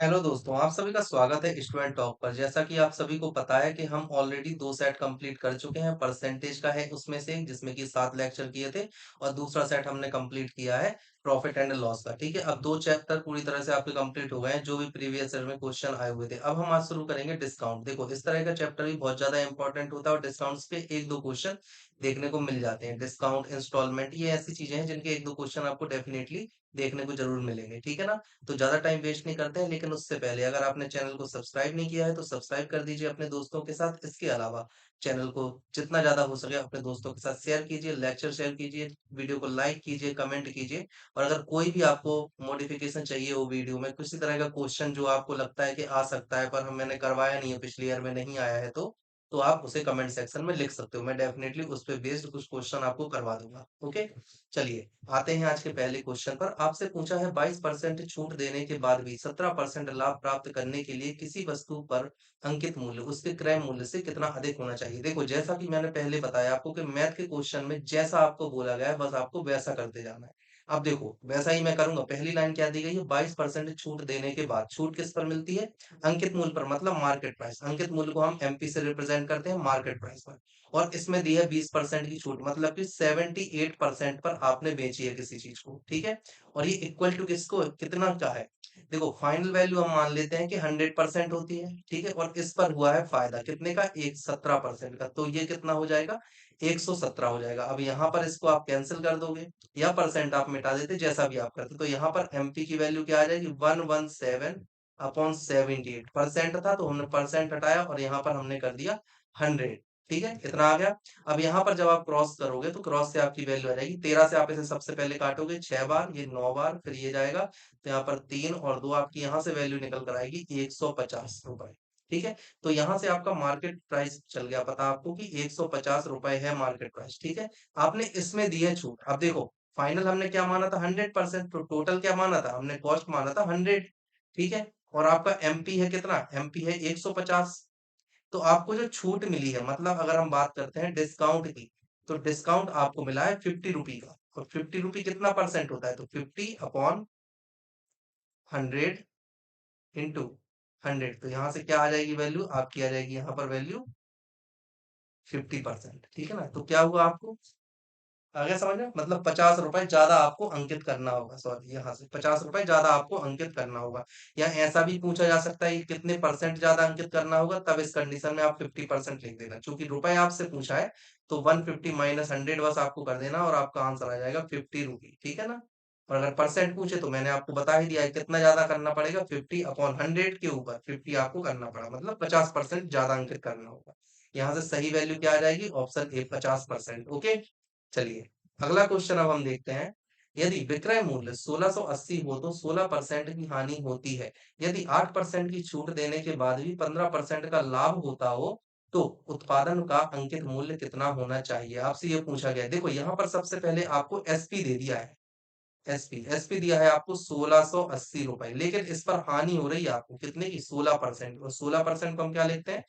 Hello दोस्तों, आप सभी का स्वागत है स्टूडेंट टॉक पर। जैसा कि आप सभी को पता है कि हम ऑलरेडी 2 सेट कंप्लीट कर चुके हैं। परसेंटेज का है उसमें से एक, जिसमें कि 7 लेक्चर किए थे और दूसरा सेट हमने कंप्लीट किया है प्रॉफिट एंड लॉस का। ठीक है, अब 2 चैप्टर पूरी तरह से आपके कंप्लीट हो गए हैं, जो भी प्रीवियस ईयर में क्वेश्चन आए हुए थे। अब हम आज शुरू करेंगे डिस्काउंट। देखो, इस तरह का चैप्टर भी बहुत ज्यादा इंपॉर्टेंट होता है और डिस्काउंट्स पे 1-2 क्वेश्चन देखने को मिल जाते हैं। डिस्काउंट, इंस्टॉलमेंट, ये ऐसी चीजें हैं जिनके 1-2 क्वेश्चन आपको डेफिनेटली देखने को जरूर मिलेंगे। ठीक है ना? तो ज्यादा टाइम वेस्ट नहीं करते हैं, लेकिन उससे पहले अगर आपने चैनल को सब्सक्राइब नहीं किया है तो सब्सक्राइब कर दीजिए अपने दोस्तों के साथ। इसके अलावा चैनल को जितना ज्यादा हो सके अपने दोस्तों के साथ शेयर कीजिए, लेक्चर शेयर कीजिए, वीडियो को लाइक कीजिए, कमेंट कीजिए। और अगर कोई भी आपको मॉडिफिकेशन चाहिए हो वीडियो में, किसी तरह का क्वेश्चन जो आपको लगता है कि आ सकता है पर हम मैंने करवाया नहीं है, पिछले ईयर में नहीं आया है, तो आप उसे कमेंट सेक्शन में लिख सकते हो। मैं डेफिनेटली उस पे बेस्ड कुछ क्वेश्चन आपको करवा दूंगा। ओके, चलिए आते हैं आज के पहले क्वेश्चन पर। आपसे पूछा है 22% छूट देने के बाद भी 17% लाभ प्राप्त करने के लिए किसी वस्तु पर अंकित मूल्य उसके क्रय मूल्य से कितना अधिक होना चाहिए। देखो, जैसा कि मैंने पहले बताया आपको कि मैथ के क्वेश्चन में जैसा आपको बोला गया है बस आपको वैसा करते जाना है। अब देखो, वैसा ही मैं करूंगा। पहली लाइन क्या दी गई है? 22% छूट देने के बाद। छूट किस पर मिलती है? अंकित मूल्य पर, मतलब मार्केट प्राइस। अंकित मूल्य को हम एमपी से रिप्रेजेंट करते हैं मार्केट प्राइस पर। और इसमें दी है 20% की छूट, मतलब कि 78% पर आपने बेची है किसी चीज को। ठीक है, और ये इक्वल टू किसको, कितना का है? देखो, फाइनल वैल्यू हम मान लेते हैं कि 100% होती है। ठीक है, और इस पर हुआ है फायदा कितने का? 17% का। तो ये कितना हो जाएगा? 117 हो जाएगा। अब यहाँ पर इसको आप कैंसिल कर दोगे या परसेंट आप मिटा देते, जैसा भी आप करते। तो यहाँ पर एमपी की वैल्यू क्या आ जाएगी? 117/78 परसेंट था, तो हमने परसेंट हटाया और यहाँ पर हमने कर दिया 100। ठीक है, इतना आ गया। अब यहाँ पर जब आप क्रॉस करोगे तो क्रॉस से आपकी वैल्यू आ जाएगी 13 से। आप इसे सबसे पहले काटोगे 6 बार, ये 9 बार, फिर ये जाएगा। तो यहाँ पर 3 और 2 आपकी यहाँ से वैल्यू निकल कर आएगी 150 रुपए। ठीक है, तो यहाँ से आपका मार्केट प्राइस चल गया पता आपको कि 150 रुपए है मार्केट प्राइस। ठीक है, आपने इसमें दी है छूट। अब देखो, फाइनल हमने क्या माना था? 100%। तो टोटल क्या माना था हमने? कॉस्ट माना था 100। ठीक है, और आपका एमपी है कितना? एमपी है 150। तो आपको जो छूट मिली है, मतलब अगर हम बात करते हैं डिस्काउंट की, तो डिस्काउंट आपको मिला है 50 रुपी का। और 50 रुपी कितना परसेंट होता है? तो 50/100 इंटू 100। तो यहाँ से क्या आ जाएगी वैल्यू आपकी? आ जाएगी यहाँ पर वैल्यू 50%। ठीक है ना? तो क्या हुआ आपको? आ गया समझ में? मतलब 50 रुपए ज्यादा आपको अंकित करना होगा। सॉरी, यहाँ से 50 रुपए ज्यादा आपको अंकित करना होगा। या ऐसा भी पूछा जा सकता है कि कितने परसेंट ज्यादा अंकित करना होगा। तब इस कंडीशन में आप 50% लिख देना। चूंकि रुपए आपसे पूछा है तो 150 माइनस 100 बस आपको कर देना और आपका आंसर आ जाएगा 50 रुपी। ठीक है ना? और अगर परसेंट पूछे तो मैंने आपको बता ही दिया है कितना ज्यादा करना पड़ेगा। 50/100 के ऊपर 50 आपको करना पड़ा, मतलब 50% ज्यादा अंकित करना होगा। यहाँ से सही वैल्यू क्या आ जाएगी? Option A, 50%। ओके, चलिए अगला क्वेश्चन अब हम देखते हैं। यदि विक्रय मूल्य 1680 हो तो 16% की हानि होती है। यदि 8% की छूट देने के बाद भी 15% का लाभ होता हो तो उत्पादन का अंकित मूल्य कितना होना चाहिए? आपसे ये पूछा गया है। देखो, यहाँ पर सबसे पहले आपको एसपी दे दिया है। एसपी एसपी दिया है आपको 1680 रुपए, लेकिन इस पर हानि हो रही है आपको कितने की? 16%। और 16% को हम क्या लिखते हैं?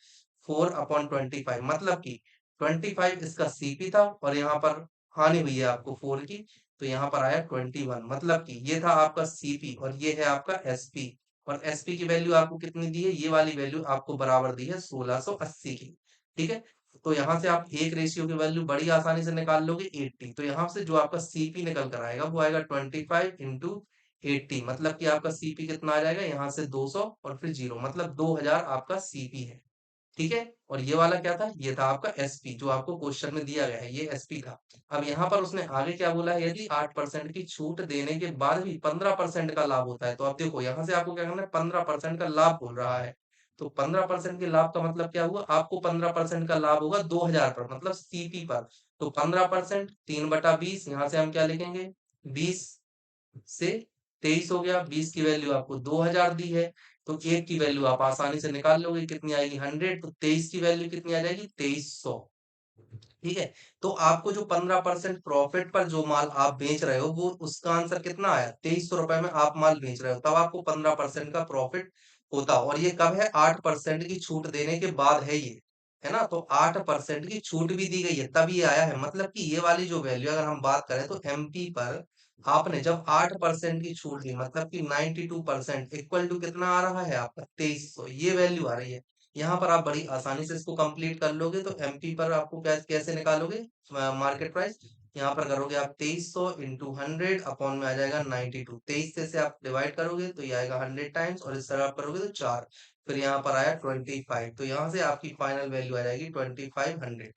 4/25। मतलब कि 25 इसका सीपी था और यहाँ पर हानि हुई है आपको 4 की। तो यहाँ पर आया 21। मतलब कि ये था आपका सीपी और ये है आपका एसपी। और एसपी की वैल्यू आपको कितनी दी है? ये वाली वैल्यू आपको बराबर दी है 1680 की। ठीक है, तो यहाँ से आप एक रेशियो की वैल्यू बड़ी आसानी से निकाल लोगे 80। तो यहाँ से जो आपका सीपी निकल कर आएगा वो आएगा 25/80। मतलब कि आपका सीपी कितना आ जाएगा? यहाँ से 200 और फिर जीरो, मतलब 2000 आपका सीपी है। ठीक है, और ये वाला क्या था? ये था आपका एसपी, जो आपको क्वेश्चन में दिया गया है, ये एसपी था। अब यहाँ पर उसने आगे क्या बोला है? यदि 8% की छूट देने के बाद भी 15% का लाभ होता है। तो अब देखो, यहाँ से आपको क्या करना है? 15% का लाभ बोल रहा है। तो 15% के लाभ का मतलब क्या हुआ? आपको 15% का लाभ होगा 2000 पर, मतलब सीपी पर। तो 15% 3/20, यहाँ से हम क्या लिखेंगे? 20 से 23 हो गया। 20 की वैल्यू आपको 2000 दी है, तो एक की वैल्यू आप आसानी से निकाल लोगे, कितनी आएगी? 100। तो 23 की वैल्यू कितनी आ जाएगी? 2300। ठीक है, तो आपको जो 15% प्रॉफिट पर जो माल आप बेच रहे हो, वो उसका आंसर कितना आया? 2300 रुपए में आप माल बेच रहे हो, तब आपको 15% का प्रॉफिट होता। और ये कब है? 8% की छूट देने के बाद है ये, है ना? तो 8% की छूट भी दी गई है तब ये आया है। मतलब कि ये वाली जो वैल्यू अगर हम बात करें तो एमपी पर आपने जब 8% की छूट दी मतलब कि 92% इक्वल टू कितना आ रहा है आपका 2300, ये वैल्यू आ रही है। यहाँ पर आप बड़ी आसानी से इसको कंप्लीट कर लोगे। तो एमपी पर आपको कैसे निकालोगे मार्केट प्राइस, यहाँ पर करोगे आप 2300 इंटू 100 अपॉन में आ जाएगा 92। 23 से आप डिवाइड करोगे तो ये आएगा 100 टाइम्स, और इस तरह आप करोगे तो 4, फिर यहाँ पर आया 25। तो यहाँ से आपकी फाइनल वैल्यू आ जाएगी 2500।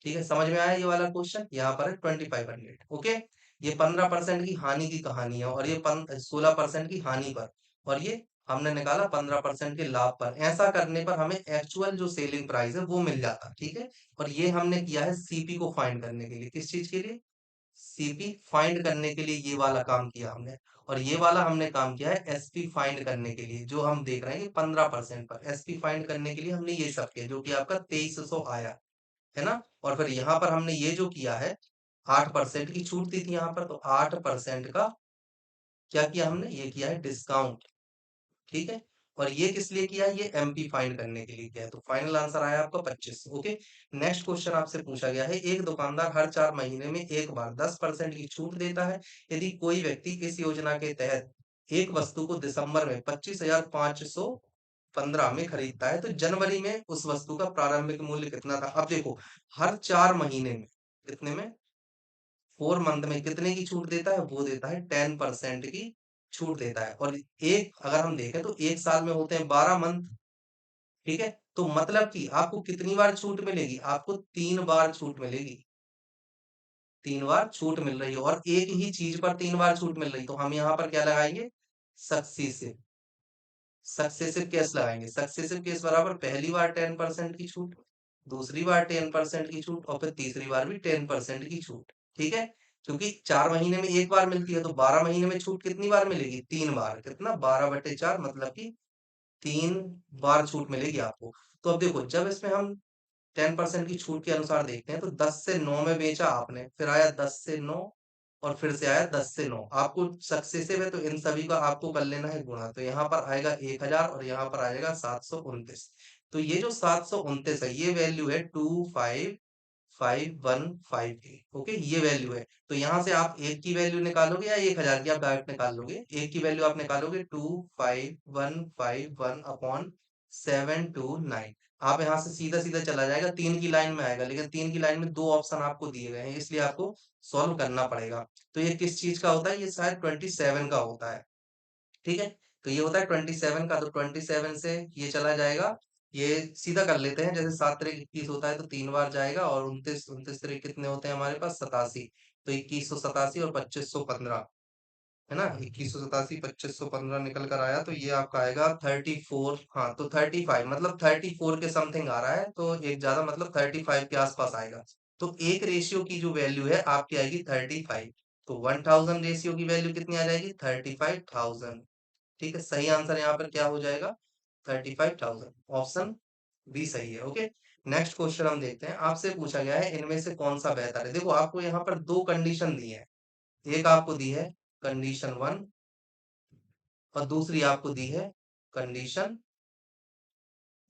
ठीक है, समझ में आया ये वाला क्वेश्चन, यहाँ पर है 2500। ओके, ये 15% की हानि की कहानी है, और ये 16% की हानि पर, और ये हमने निकाला 15% के लाभ पर। ऐसा करने पर हमें एक्चुअल जो सेलिंग प्राइस है वो मिल जाता। ठीक है, और ये हमने किया है सीपी को फाइंड करने के लिए। किस चीज के लिए? सीपी फाइंड करने के लिए ये वाला काम किया हमने। और ये वाला हमने काम किया है एसपी फाइंड करने के लिए, जो हम देख रहे हैं 15% पर। एसपी फाइंड करने के लिए हमने ये सब किया, जो कि आपका 2300 आया है ना। और फिर यहाँ पर हमने ये जो किया है, 8% की छूट दी थी यहाँ पर, तो 8% का क्या किया हमने, ये किया है डिस्काउंट। ठीक है, और ये किस लिए किया है, ये एमपी फाइंड करने के लिए किया है। तो फाइनल आंसर आया आपका 25। ओके, नेक्स्ट क्वेश्चन आपसे पूछा गया है, एक दुकानदार हर 4 महीने में एक बार 10% की छूट देता है। यदि कोई व्यक्ति इस योजना के तहत एक वस्तु को दिसंबर में 25,515 में खरीदता है, तो जनवरी में उस वस्तु का प्रारंभिक मूल्य कितना था। अब देखो, हर 4 महीने में कितने में, 4 मंथ में कितने की छूट देता है, वो देता है 10% की छूट देता है। और एक अगर हम देखें तो एक साल में होते हैं 12 मंथ। ठीक है, तो मतलब कि आपको कितनी बार छूट मिलेगी, आपको 3 बार छूट मिलेगी। 3 बार छूट मिल रही है, और एक ही चीज पर 3 बार छूट मिल रही, तो हम यहाँ पर क्या लगाएंगे, सक्सीसिव। सक्सेसिव केस लगाएंगे। सक्सेसिव केस बराबर पहली बार 10% की छूट, दूसरी बार 10% की छूट, और फिर तीसरी बार भी 10% की छूट। ठीक है, क्योंकि 4 महीने में एक बार मिलती है, तो 12 महीने में छूट कितनी बार मिलेगी, 3 बार। कितना, 12/4, मतलब कि 3 बार छूट मिलेगी आपको। तो अब देखो, जब इसमें हम 10% की छूट के अनुसार देखते हैं, तो 10 से 9 में बेचा आपने, फिर आया 10 से 9, और फिर से आया 10 से 9। आपको सक्सेसिव है तो इन सभी का आपको कर लेना है गुणा, तो यहाँ पर आएगा 1000, और यहाँ पर आएगा 729। तो ये जो 729 है, ये वैल्यू है 25515 ओके, ये वैल्यू है। तो यहाँ से आप एक की वैल्यू निकालोगे या 1000 की आप डायरेक्ट निकाल लोगे, एक की वैल्यू आप निकालोगे 25151 अपॉन 729। आप यहाँ से सीधा सीधा चला जाएगा, 3 की लाइन में आएगा, लेकिन 3 की लाइन में 2 ऑप्शन आपको दिए गए हैं, इसलिए आपको सॉल्व करना पड़ेगा। तो ये किस चीज का होता है, ये शायद 27 का होता है। ठीक है, तो ये होता है 27 का, तो 27 से ये चला जाएगा। ये सीधा कर लेते हैं, जैसे 7 3 21 होता है तो 3 बार जाएगा, और 29 29 3 कितने होते हैं हमारे पास, 87। तो 2187 और 2515, है ना। 2187 2515 निकल कर आया, तो ये आपका आएगा 34। हाँ, तो 35 मतलब 34 के समथिंग आ रहा है, तो एक ज्यादा मतलब 35 के आसपास आएगा। तो एक रेशियो की जो वैल्यू है आपकी आएगी 35। तो 1000 रेशियो की वैल्यू कितनी आ जाएगी, 35,000। ठीक है, सही आंसर यहाँ पर क्या हो जाएगा, 35,000। ऑप्शन बी सही है। ओके, नेक्स्ट क्वेश्चन हम देखते हैं। आपसे पूछा गया है, इनमें से कौन सा बेहतर है। देखो, आपको यहाँ पर दो कंडीशन दी है, एक आपको दी है कंडीशन 1, और दूसरी आपको दी है कंडीशन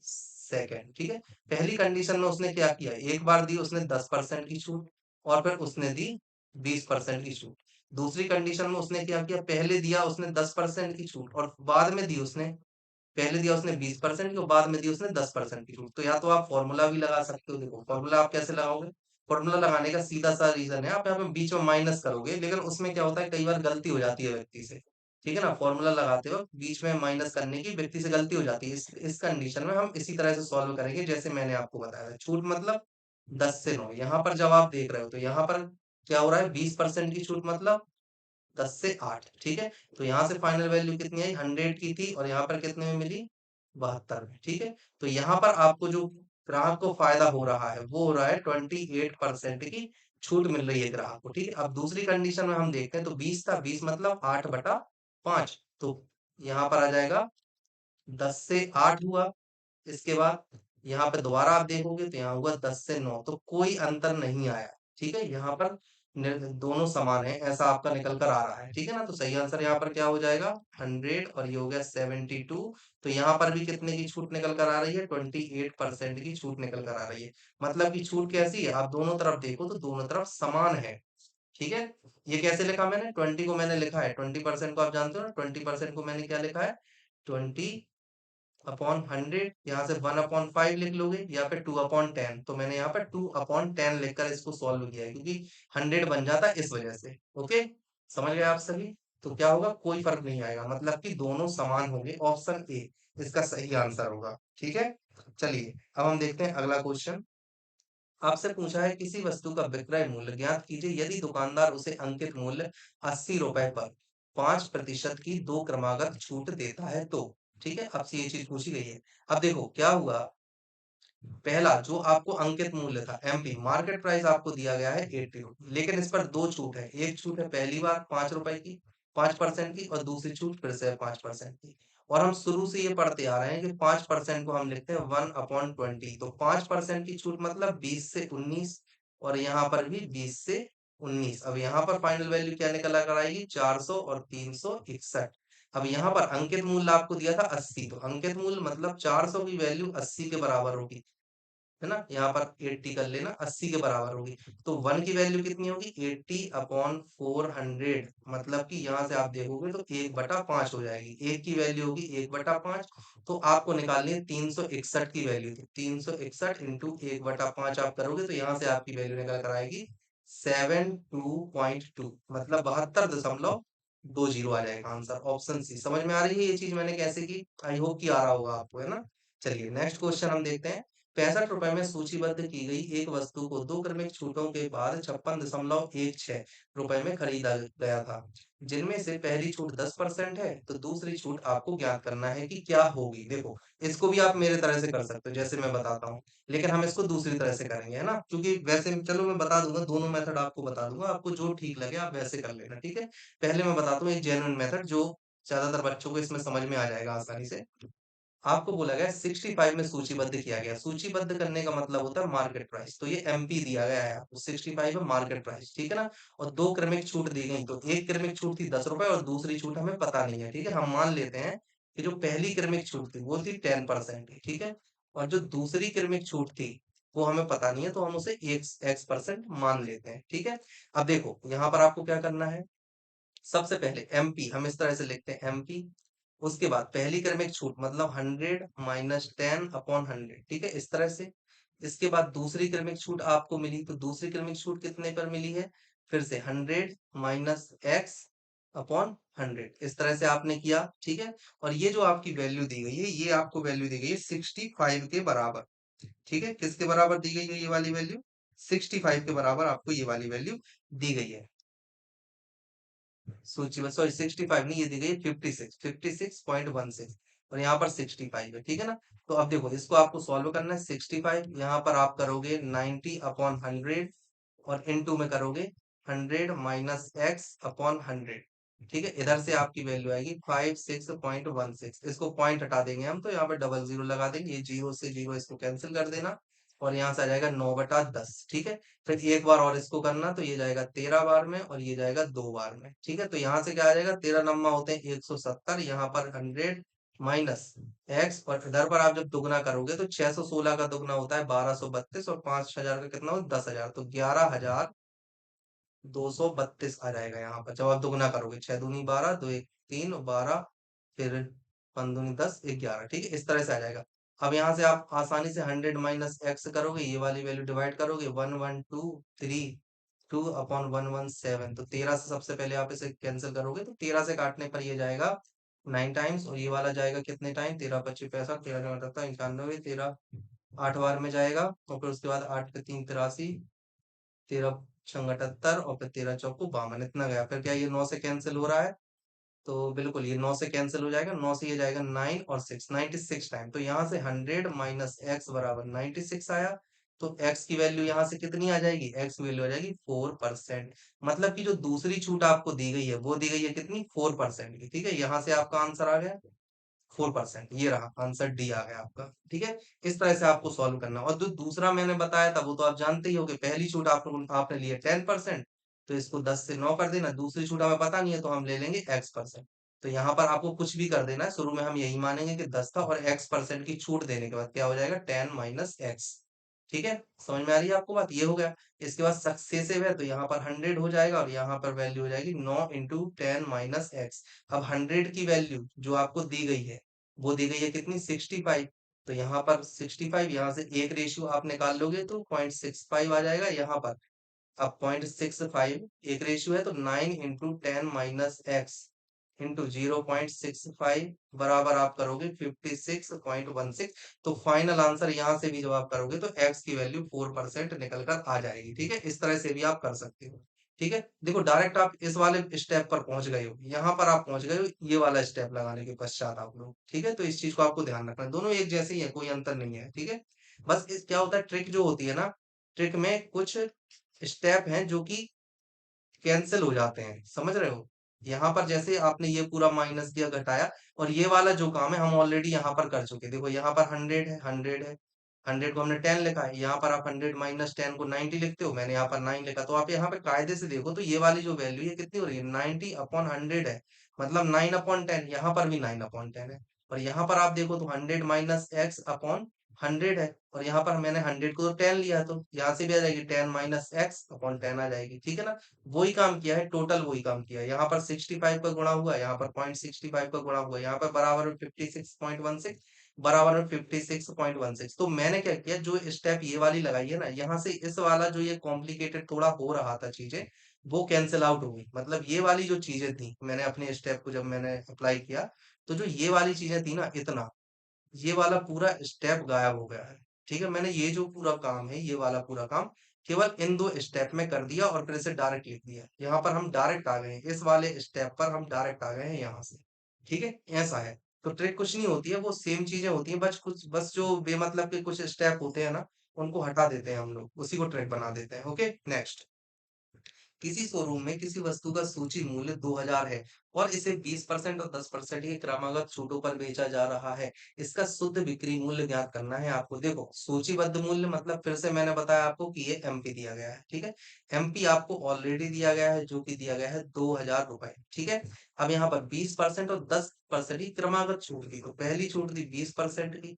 सेकंड। ठीक है, पहली कंडीशन में उसने क्या किया, एक बार दी उसने 10% की छूट, और फिर उसने दी 20% की छूट। दूसरी कंडीशन में उसने क्या किया, पहले दिया उसने 10% की छूट, और बाद में दी उसने, पहले दिया उसने 20% की, और बाद में दी उसने 10% की छूट। तो या तो आप फॉर्मूला भी लगा सकते हो। देखो, फॉर्मूला आप कैसे लगाओगे, फॉर्मूला लगाने का सीधा सा रीजन है, आप यहाँ पे बीच में माइनस करोगे, लेकिन उसमें क्या होता है, कई बार गलती हो जाती है व्यक्ति से। ठीक है ना, फॉर्मूला लगाते वक्त बीच में माइनस करने की व्यक्ति से गलती हो जाती है। इस कंडीशन में हम इसी तरह से सॉल्व करेंगे, जैसे मैंने आपको बताया था। छूट मतलब 10 से 9, यहाँ पर जब आप देख रहे हो तो यहाँ पर क्या हो रहा है, 20% की छूट मतलब 10 से 8। ठीक है, तो यहाँ से फाइनल वैल्यू कितनी आई, 100 की थी, और यहाँ पर कितने में मिली, 72 में। ठीक है, तो यहाँ पर आपको जो ग्राहक को फायदा हो रहा है, वो हो रहा है 28% की छूट मिल रही है ग्राहक को। ठीक है, अब दूसरी कंडीशन में हम देखते हैं, तो 20 था, 20 मतलब 8/5। तो यहाँ पर आ जाएगा 10 से 8 हुआ। इसके बाद यहाँ पे दोबारा आप देखोगे तो यहाँ हुआ 10 से 9, तो कोई अंतर नहीं आया। ठीक है, यहाँ पर दोनों समान है, ऐसा आपका निकल कर आ रहा है। ठीक है ना, तो सही आंसर यहाँ पर क्या हो जाएगा, 100, और ये हो गया 72। तो यहाँ पर भी कितने की छूट निकल कर आ रही है, 28% की छूट निकल कर आ रही है। मतलब की छूट कैसी है, आप दोनों तरफ देखो तो दोनों तरफ समान है। ठीक है। ये कैसे लिखा मैंने, 20 को मैंने लिखा है 20% को आप जानते हो ना, 20% को मैंने क्या लिखा है 20 अपॉन 100, यहाँ से 1/5 लिख लोगे या फिर 2/10। तो मैंने यहाँ पर 2/10 लिखकर इसको सॉल्व किया है क्योंकि 100 बन जाता है इस वजह से। ओके, समझ गए आप सभी। तो क्या होगा, कोई फर्क नहीं आएगा, मतलब कि दोनों समान होंगे। ऑप्शन ए इसका सही आंसर होगा। ठीक है, चलिए अब हम देखते हैं अगला क्वेश्चन। आपसे पूछा है किसी वस्तु का विक्रय मूल्य ज्ञात कीजिए यदि दुकानदार उसे अंकित मूल्य 80 रुपए पर 5% की दो क्रमागत छूट देता है तो। ठीक है, आपसे ये चीज पूछी गई है। अब देखो क्या हुआ, पहला जो आपको अंकित मूल्य था एमपी मार्केट प्राइस आपको दिया गया है 80 रुपए, लेकिन इस पर दो छूट है। एक छूट है पहली बार 5 रुपए की 5% की, और दूसरी छूट फिर से 5% की। और हम शुरू से ये पढ़ते आ रहे हैं कि 5% को हम लिखते हैं 1/20। तो 5% की छूट मतलब 20 से 19, और यहाँ पर भी 20 से 19। अब यहाँ पर फाइनल वैल्यू क्या निकल कर आएगी 400 और 361। अब यहाँ पर अंकित मूल्य आपको दिया था 80, तो अंकित मूल्य मतलब 400 की वैल्यू 80 के बराबर होगी, है ना। यहाँ पर 80 कर लेना, 80 के बराबर होगी। तो 1 की वैल्यू कितनी होगी 80/400, मतलब कि यहाँ से आप देखोगे तो 1/5 हो जाएगी। एक की वैल्यू होगी 1/5। तो आपको निकालनी है 361 की वैल्यू, तो 361 इंटू 1/5 आप करोगे तो यहाँ से आपकी वैल्यू निकल कर आएगी 72.2, मतलब 72.20 आ जाएगा आंसर। Option C. समझ में आ रही है ये चीज मैंने कैसे की, आई होप कि आ रहा होगा आपको, है ना। चलिए नेक्स्ट क्वेश्चन हम देखते हैं। 65 रुपए में सूचीबद्ध की गई एक वस्तु को दो क्रमिक छूटों के बाद 56.16 रुपए में खरीदा गया था, जिनमें से पहली छूट 10% है, तो दूसरी छूट आपको ज्ञात करना है कि क्या होगी। देखो इसको भी आप मेरे तरह से कर सकते हो जैसे मैं बताता हूँ, लेकिन हम इसको दूसरी तरह से करेंगे, है ना। क्योंकि वैसे चलो मैं बता दूंगा, दोनों मेथड आपको बता दूंगा, आपको जो ठीक लगे आप वैसे कर लेना। ठीक है, पहले मैं बताता हूँ एक जेन्युइन मेथड जो ज्यादातर बच्चों को इसमें समझ में आ जाएगा आसानी से। आपको बोला गया 65 में सूचीबद्ध किया गया, सूचीबद्ध करने का मतलब होता है मार्केट प्राइस। तो ये एमपी दिया गया है आपको 65 में मार्केट प्राइस, ठीक है ना। और दो क्रमिक छूट दी गई, तो एक क्रमिक छूट थी 10 रुपए और दूसरी छूट हमें पता नहीं है। ठीक है, हम मान लेते हैं कि जो पहली क्रमिक छूट थी वो थी 10% की, ठीक है। और जो दूसरी क्रमिक छूट थी वो हमें पता नहीं है, तो हम उसे x% मान लेते हैं। ठीक है, अब देखो यहाँ पर आपको क्या करना है। सबसे पहले एमपी हम इस तरह से लिखते हैं एमपी, उसके बाद पहली क्रमिक छूट मतलब 100 - 10/100, ठीक है इस तरह से। इसके बाद दूसरी क्रमिक छूट आपको मिली, तो दूसरी क्रमिक छूट कितने पर मिली है, फिर से 100 - x/100, इस तरह से आपने किया। ठीक है, और ये जो आपकी वैल्यू दी गई है, ये आपको वैल्यू दी गई है 65 के बराबर। ठीक है, किसके बराबर दी गई है ये वाली वैल्यू, 65 के बराबर आपको ये वाली वैल्यू दी गई है। सूची में सॉरी 65 नहीं, ये दी गई है 56.16, और यहाँ पर 65 है। ठीक है ना। तो अब देखो इसको आपको सॉल्व करना है। 65 यहाँ पर आप करोगे 90/100, और इनटू में करोगे 100 - x/100। ठीक है, इधर से आपकी वैल्यू आएगी 56.16। इसको पॉइंट हटा देंगे हम, तो यहाँ पर डबल जीरो लगा देंगे, ये जीरो से जीरो इसको कैंसिल कर देना, और यहाँ से आ जाएगा 9/10। ठीक है, फिर एक बार और इसको करना, तो ये जाएगा 13 बार में और ये जाएगा 2 बार में। ठीक है, तो यहाँ से क्या आ जाएगा, 13 नम्मा होते हैं 170, यहाँ पर 100 माइनस एक्स, और इधर पर आप जब दुगना करोगे तो 616 का दुगना होता है 1232, और 5000 का कितना हो 10,000, तो 11,232 आ जाएगा यहाँ पर जब आप दुगना करोगे। 6 दूनी 12, 2 1 3 12, फिर 5 दूनी 10, 11। ठीक है, इस तरह से आ जाएगा। अब यहाँ से आप आसानी से 100 - x करोगे, ये वाली वैल्यू डिवाइड करोगे, 1 1 2 3 2/117, तो 13 से सबसे पहले आप इसे कैंसिल करोगे, तो 13 से काटने पर ये जाएगा 9 टाइम्स, और ये वाला जाएगा कितने टाइम 13 25 65, 13 91 13 8 बार में जाएगा, और फिर उसके बाद 8 के 3 83, 13 6 78, और फिर 13 4 52, इतना गया। फिर क्या ये 9 से कैंसिल हो रहा है, तो बिल्कुल ये 9 से कैंसिल हो जाएगा, 9 से ये जाएगा 9 और 6, 96 टाइम। तो यहाँ से 100 माइनस एक्स बराबर 96 आया। तो x की वैल्यू यहाँ से कितनी आ जाएगी, x की वैल्यू आ जाएगी 4%। मतलब कि जो दूसरी छूट आपको दी गई है वो दी गई है कितनी 4% की। ठीक है, यहाँ से आपका आंसर आ गया 4%, ये रहा आंसर, डी आ गया आपका। ठीक है, इस तरह से आपको सॉल्व करना। और जो दूसरा मैंने बताया था वो तो आप जानते ही हो कि पहली छूट आपने ली है 10%, तो इसको 10 से 9 कर देना। दूसरी छूट हमें पता नहीं है, तो हम ले लेंगे x%। तो यहाँ पर आपको कुछ भी कर देना है, शुरू में हम यही मानेंगे कि 10 था, और x% की छूट देने के बाद क्या हो जाएगा 10 - x। ठीक है? समझ में आ रही है आपको बात? ये हो गया। इसके बाद सक्सेसिव है तो यहाँ पर 100 हो जाएगा और यहाँ पर वैल्यू हो जाएगी 9 इंटू 10 माइनस एक्स। अब 100 की वैल्यू जो आपको दी गई है, वो दी गई है कितनी? 65। तो यहाँ पर 65, यहाँ से एक रेशियो आप निकाल लोगे तो 0.65 आ जाएगा यहाँ पर। अब 0.65 एक रेशियो है तो 9 इंटू 10 माइनस एक्स इंटू 0.65 बराबर आप करोगे 56.16। तो फाइनल आंसर यहाँ से भी जब आप करोगे तो एक्स की वैल्यू 4% निकल कर आ जाएगी। ठीक है, इस तरह से भी आप कर सकते हो। ठीक है, देखो डायरेक्ट आप इस वाले स्टेप पर पहुंच गए हो, यहाँ पर आप पहुंच गए हो ये वाला स्टेप लगाने के पश्चात आप लोग। ठीक है, तो इस चीज को आपको ध्यान रखना है, दोनों एक जैसे ही है, कोई अंतर नहीं है। ठीक है, बस इस क्या होता है, ट्रिक जो होती है ना, ट्रिक में कुछ स्टेप हैं जो कि कैंसिल हो जाते हैं, समझ रहे हो? यहाँ पर जैसे आपने ये पूरा माइनस किया, घटाया, और ये वाला जो काम है हम ऑलरेडी यहाँ पर कर चुके। देखो यहाँ पर 100 है, 100 है, 100 को हमने 10 लिखा है, यहाँ पर आप 100 माइनस 10 को 90 लिखते हो, मैंने यहाँ पर 9 लिखा। तो आप यहाँ पे कायदे से देखो तो ये वाली जो वैल्यू है कितनी हो रही है, 90 अपॉन 100 है, मतलब 9 अपॉन 10, यहाँ पर भी 9 अपॉन 10 है। और यहाँ पर आप देखो तो 100 माइनस एक्स अपॉन 100 है, और यहाँ पर मैंने 100 को तो 10 लिया, तो यहाँ से भी आ जाएगी 10 माइनस एक्स अपॉन 10 आ जाएगी। ठीक है ना? वही काम किया है, टोटल वही काम किया है। यहाँ पर 65 का गुणा हुआ, यहाँ पर 0.65 का गुणा हुआ, यहाँ पर बराबर में 56.16, बराबर में 56.16। तो मैंने क्या किया, जो स्टेप ये वाली लगाई है ना, यहाँ से इस वाला जो ये कॉम्प्लिकेटेड थोड़ा हो रहा था चीजें, वो कैंसिल आउट हो गई। मतलब ये वाली जो चीजें थी, मैंने अपने स्टेप को जब मैंने अप्लाई किया, तो जो ये वाली चीजें थी ना, इतना ये वाला पूरा स्टेप गायब हो गया है। ठीक है, मैंने ये जो पूरा काम है, ये वाला पूरा काम केवल इन दो स्टेप में कर दिया और फिर इसे डायरेक्ट लिख दिया। यहाँ पर हम डायरेक्ट आ गए हैं, इस वाले स्टेप पर हम डायरेक्ट आ गए हैं यहाँ से। ठीक है, ऐसा है। तो ट्रिक कुछ नहीं होती है, वो सेम चीजें होती हैं, बस जो बेमतलब के कुछ स्टेप होते हैं ना, उनको हटा देते हैं हम लोग, उसी को ट्रिक बना देते हैं। Okay, next. किसी शोरूम में किसी वस्तु का सूची मूल्य 2000 है और इसे 20% और 10% के क्रमागत छूटों पर बेचा जा रहा है। इसका शुद्ध बिक्री मूल्य ज्ञात करना है आपको। देखो सूचीबद्ध मूल्य मतलब फिर से मैंने बताया आपको कि ये एमपी दिया गया है। ठीक है, एमपी आपको ऑलरेडी दिया गया है, जो कि दिया गया है 2000 रुपए। ठीक है, अब यहाँ पर 20% और 10% की क्रमागत छूट दी, तो पहली छूट दी 20% की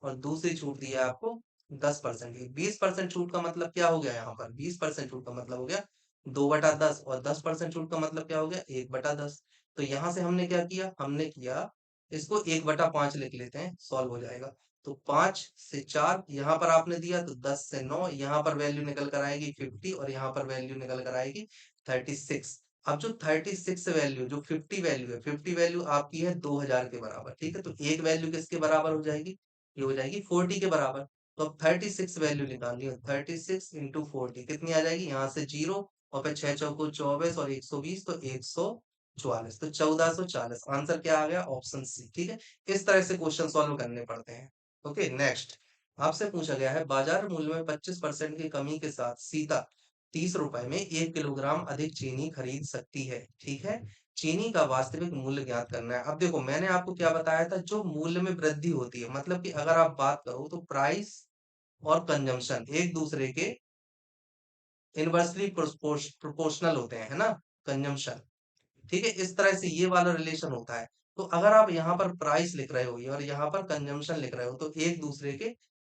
और दूसरी छूट दी है आपको 10% की। 20% छूट का मतलब क्या हो गया, यहाँ पर 20% छूट का मतलब हो गया 2/10, और 10% छूट का मतलब क्या हो गया, 1/10। तो यहाँ से हमने क्या किया, हमने किया इसको 1/5 लिख लेते हैं, सॉल्व हो जाएगा। तो 5 से 4 यहाँ पर आपने दिया, तो 10 से 9 यहाँ पर वैल्यू निकल कर आएगी 50, और यहाँ पर वैल्यू निकल कर आएगी 36। अब जो 36 वैल्यू, जो 50 वैल्यू है, 50 वैल्यू आपकी है 2000 के बराबर। ठीक है, तो एक वैल्यू किसके बराबर हो जाएगी, ये हो जाएगी 40 के बराबर। तो अब 36 वैल्यू निकालनी है, 36 इंटू 40 कितनी आ जाएगी, यहाँ से 0 और फिर 6 चौको 24 और 120, तो 144, तो 1440 आंसर क्या आ गया, ऑप्शन सी। ठीक है, इस तरह से क्वेश्चन सॉल्व करने पड़ते हैं। Okay, next. आपसे पूछा गया है बाजार मूल्य में 25% की कमी के साथ सीता 30 रुपए में 1 किलोग्राम अधिक चीनी खरीद सकती है। ठीक है, चीनी का वास्तविक मूल्य ज्ञात करना है। अब देखो मैंने आपको क्या बताया था, जो मूल्य में वृद्धि होती है, मतलब कि अगर आप बात करो तो प्राइस और कंजम्पशन एक दूसरे के इनवर्सली प्रोपोर्शनल होते हैं, है ना, कंजम्पशन। ठीक है, इस तरह से ये वाला रिलेशन होता है। तो अगर आप यहाँ पर प्राइस लिख रहे हो और यहाँ पर कंजम्पशन लिख रहे हो, तो एक दूसरे के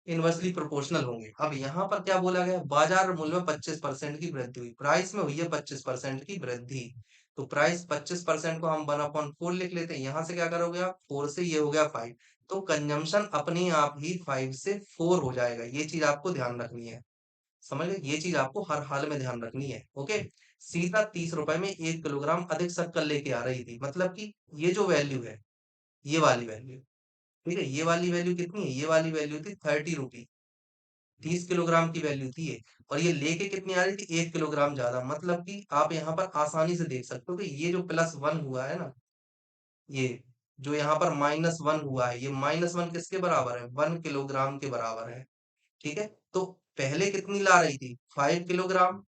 इनवर्सली प्रोपोर्शनल होंगे। अब यहाँ पर क्या बोला गया, बाजार मूल्य में 25% की वृद्धि हुई, प्राइस में हुई है 25% की वृद्धि। तो प्राइस 25% को हम 1/4 लिख लेते हैं, यहाँ से क्या करोगे आप, 4 से ये हो गया 5, तो कंजम्पशन अपने आप ही 5 से 4 हो जाएगा। ये चीज आपको ध्यान रखनी है, समझ गए, ये चीज आपको हर हाल में ध्यान रखनी है। ओके, सीता 30 रुपए में 1 किलोग्राम अधिक शक्कर लेके आ रही थी, मतलब कि ये जो वैल्यू है, ये वाली वैल्यू, ठीक है, ये वाली वैल्यू कितनी है, ये वाली वैल्यू थी 30 रुपी, 30 किलोग्राम की वैल्यू थी ये, और ये लेके कितनी आ रही थी, 1 किलोग्राम ज्यादा। मतलब कि आप यहाँ पर आसानी से देख सकते हो कि ये जो +1 हुआ है ना, ये जो यहाँ पर -1 हुआ है, ये -1 किसके बराबर है, 1 किलोग्राम के बराबर है। ठीक है, तो पहले कितनी ला रही थी, 5 किलोग्राम,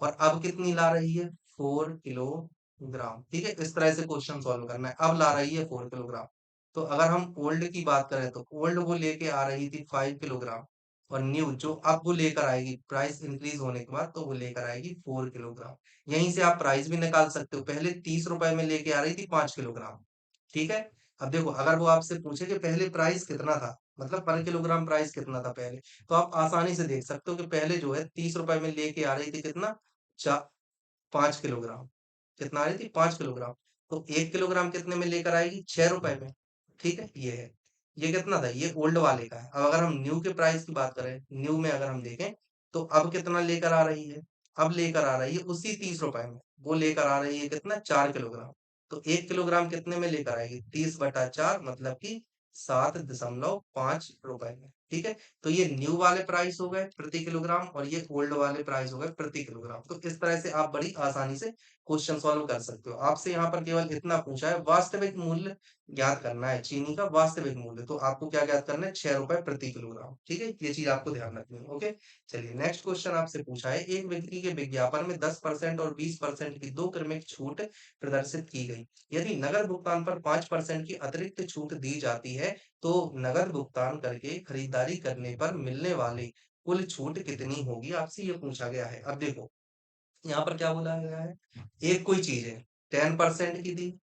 और अब कितनी ला रही है, 4 किलोग्राम। ठीक है, इस तरह से क्वेश्चन सॉल्व करना है। अब ला रही है 4 किलोग्राम। तो अगर हम ओल्ड की बात करें तो ओल्ड वो लेके आ रही थी 5 किलोग्राम, और न्यू जो अब वो लेकर आएगी प्राइस इंक्रीज होने के बाद, तो वो लेकर आएगी 4 किलोग्राम। यहीं से आप प्राइस भी निकाल सकते हो, पहले 30 रुपए में लेके आ रही थी 5 किलोग्राम। ठीक है, अब देखो अगर वो आपसे पूछे कि पहले प्राइस कितना था, मतलब पर किलोग्राम प्राइस कितना था पहले। तो आप आसानी से देख सकते हो कि पहले जो है 30 रुपए में लेके आ रही थी कितना, 5 किलोग्राम। कितना आ रही थी, 5 किलोग्राम। तो 1 किलोग्राम कितने में लेकर आएगी, 6 रुपए में। ठीक है, ये है। ये कितना था, ये ओल्ड वाले का है। अब अगर हम न्यू के प्राइस की बात करें, न्यू में अगर हम देखें, तो अब कितना लेकर आ रही है, अब लेकर आ रही है उसी 30 रुपए में। वो लेकर आ रही है कितना, 4 किलोग्राम। तो 1 किलोग्राम कितने में लेकर आएगी, 30/4, मतलब कि 7.5 रुपए में। ठीक है, तो ये न्यू वाले प्राइस हो गए प्रति किलोग्राम, और ये ओल्ड वाले प्राइस हो गए प्रति किलोग्राम। तो इस तरह से आप बड़ी आसानी से क्वेश्चन सॉल्व कर सकते हो। आपसे यहाँ पर केवल इतना पूछा है, वास्तविक मूल्य ज्ञात करना है, चीनी का वास्तविक मूल्य। तो आपको क्या ज्ञात करना है, 6 रुपए प्रति किलोग्राम। ठीक है, ये चीज आपको ध्यान रखनी है। ओके, चलिए नेक्स्ट क्वेश्चन आपसे पूछा है, एक बिक्री के विज्ञापन में 10% और 20% की दो क्रमिक छूट प्रदर्शित की गई। यदि नगद भुगतान पर 5% की अतिरिक्त छूट दी जाती है, तो नगद भुगतान करके खरीदारी करने पर मिलने वाली कुल छूट कितनी होगी, आपसे ये पूछा गया है। अब देखो, यहाँ पर क्या बोला गया है, एक कोई चीज है 10% की दी,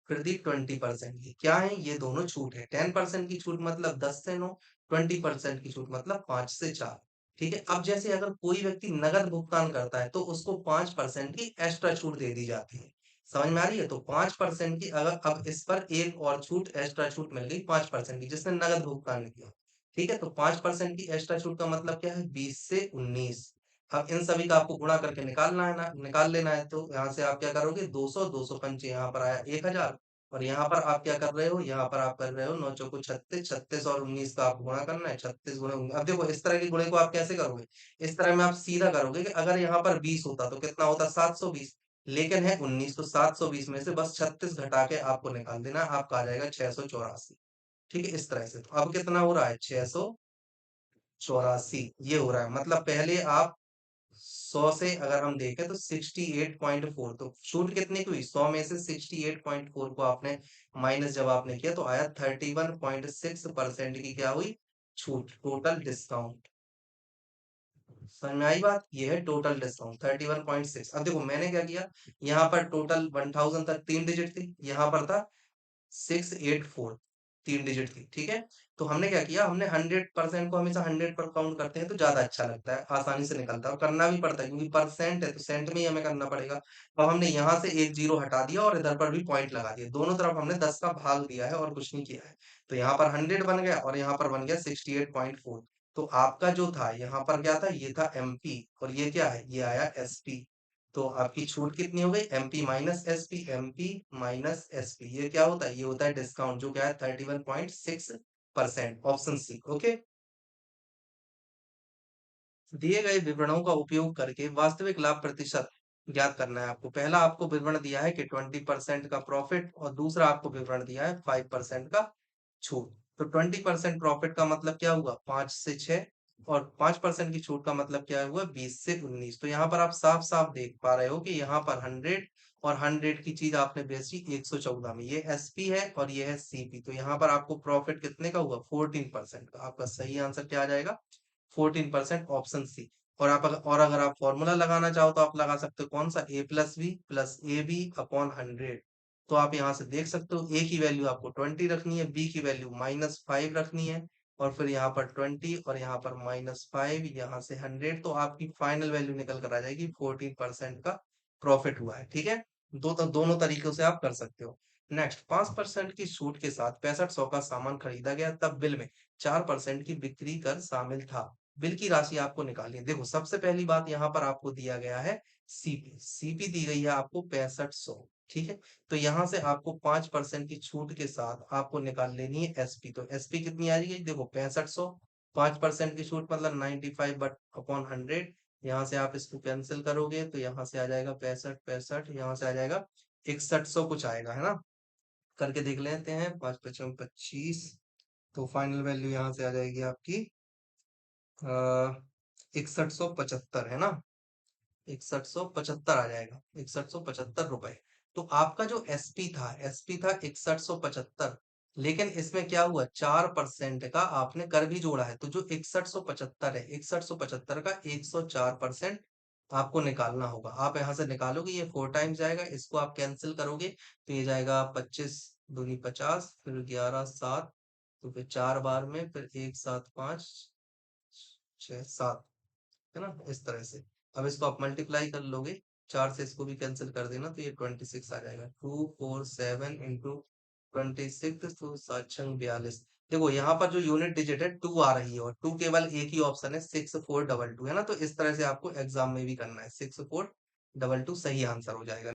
फिर दी 20% की। क्या है, ये दोनों छूट है। 10% की छूट मतलब 10 से 9, 20% की छूट मतलब 5 से 4। ठीक है, अब जैसे अगर कोई व्यक्ति नगद भुगतान करता है, तो उसको 5% की एक्स्ट्रा छूट दे दी जाती है। समझ में आ रही है, तो 5% की, अगर अब इस पर एक और छूट, एक्स्ट्रा छूट मिल गई 5% की, जिसने नगद भुगतान किया। ठीक है, तो 5% की एक्स्ट्रा छूट का मतलब क्या है, 20 से 19। अब इन सभी का आपको गुणा करके निकालना है ना, निकाल लेना है। तो यहाँ से आप क्या करोगे, 200, 200 पंचे यहाँ पर आया 1000, और यहाँ पर आप क्या कर रहे हो, यहाँ पर आप कर रहे हो 9 चौको 36, 36 और 19 का आपको गुणा करना है, 36 गुणे 19। अब देखो, इस तरह के गुणे को आप कैसे करोगे, इस तरह में आप सीधा करोगे कि अगर यहाँ पर 20 होता तो कितना होता, 720। लेकिन है 19, तो 720 में से बस 36 घटा के आपको निकाल देना, आपका आ जाएगा 684। ठीक है, इस तरह से। तो अब कितना हो रहा है, 684 ये हो रहा है। मतलब पहले आप 100 से अगर हम देखें तो 68.4, तो छूट कितनी की हुई, 100 में से 68.4 को आपने माइनस जब आपने किया, तो आया 31.6% की क्या हुई, छूट, टोटल डिस्काउंट। समझ में आई बात, ये है टोटल डिस्काउंट 31.6। अब देखो मैंने क्या किया, यहाँ पर टोटल 1000 तक 3 डिजिट थी, यहाँ पर था 684, 3 डिजिट थी। ठीक है, तो हमने क्या किया, हमने 100% को हमेशा 100 पर काउंट करते हैं, तो ज्यादा अच्छा लगता है, आसानी से निकलता है, और करना भी पड़ता है क्योंकि परसेंट है, तो सेंट में ही हमें करना पड़ेगा। अब हमने यहाँ से एक जीरो हटा दिया और इधर पर भी पॉइंट लगा दिया, दोनों तरफ हमने 10 का भाग दिया है और कुछ नहीं किया है। तो यहाँ पर 100 बन गया और यहाँ पर बन गया 68.4। तो आपका जो था यहाँ पर क्या था, ये था एमपी, और ये क्या है, ये आया एसपी। तो आपकी छूट कितनी हो गई, MP minus SP, MP minus SP, ये क्या होता है, ये होता है डिस्काउंट, जो क्या है 31.6%, ऑप्शन सी। ओके, दिए गए विवरणों का उपयोग करके वास्तविक लाभ प्रतिशत ज्ञात करना है आपको। पहला आपको विवरण दिया है कि 20% का प्रॉफिट, और दूसरा आपको विवरण दिया है 5% का छूट। तो 20% प्रॉफिट का मतलब क्या हुआ, 5 से 6, और 5% की छूट का मतलब क्या हुआ, 20 से 19। तो यहाँ पर आप साफ साफ देख पा रहे हो कि यहाँ पर 100 और 100 की चीज आपने बेची 114 में, ये एसपी है और ये है सीपी। तो यहाँ पर आपको प्रॉफिट कितने का हुआ, 14% का। आपका सही आंसर क्या आ जाएगा, 14%, ऑप्शन सी। और अगर आप फॉर्मूला लगाना चाहो तो आप लगा सकते हो कौन सा, A plus B plus A B upon 100। तो आप यहाँ से देख सकते हो, ए की वैल्यू आपको 20 रखनी है, बी की वैल्यू -5 रखनी है, और फिर यहाँ पर 20 और यहाँ पर -5, यहाँ से 100, तो आपकी फाइनल वैल्यू निकल कर आ जाएगी 14% का प्रॉफिट हुआ है। ठीक है, दोनों तरीकों से आप कर सकते हो। नेक्स्ट, 5% की छूट के साथ 6500 का सामान खरीदा गया, तब बिल में 4% की बिक्री कर शामिल था। बिल की राशि आपको निकालनी है। देखो, सबसे पहली बात यहाँ पर आपको दिया गया है सीपी, सीपी दी गई है आपको 6500। ठीक है, तो यहाँ से आपको 5% की छूट के साथ आपको निकाल लेनी है एसपी। तो एसपी कितनी आ रही है, देखो 6500, 5% की छूट मतलब 95 बट अपॉन 100। यहाँ से आप इसको कैंसिल करोगे तो यहाँ से आ जाएगा 65, 65, यहाँ से आ जाएगा 6100 कुछ आएगा, है ना। करके देख लेते हैं, 5 × 5 = 25। तो फाइनल वैल्यू यहाँ से आ जाएगी आपकी 6175, है ना। 6175 आ जाएगा, 6175 रुपए। तो आपका जो एसपी था, एसपी था 6175, लेकिन इसमें क्या हुआ, 4% का आपने कर भी जोड़ा है। तो जो 6175 है, 6175 का 104% आपको निकालना होगा। आप यहाँ से निकालोगे, ये 4 टाइम्स जाएगा, इसको आप कैंसिल करोगे तो ये जाएगा 25 दूनी 50, फिर 11 7 तो फिर 4 बार में फिर 1 7 5 6 7, है ना, इस तरह से। अब इसको आप मल्टीप्लाई कर लोगे, 4 से इसको भी कैंसिल कर देना तो ये 26 आ जाएगा। 247 इंटू 26, तो 7×42। देखो यहाँ पर जो यूनिट डिजिट है 2 आ रही है, और 2 केवल एक ही ऑप्शन है, 6422, है ना। तो इस तरह से आपको एग्जाम में भी करना है, 6422 सही आंसर हो जाएगा।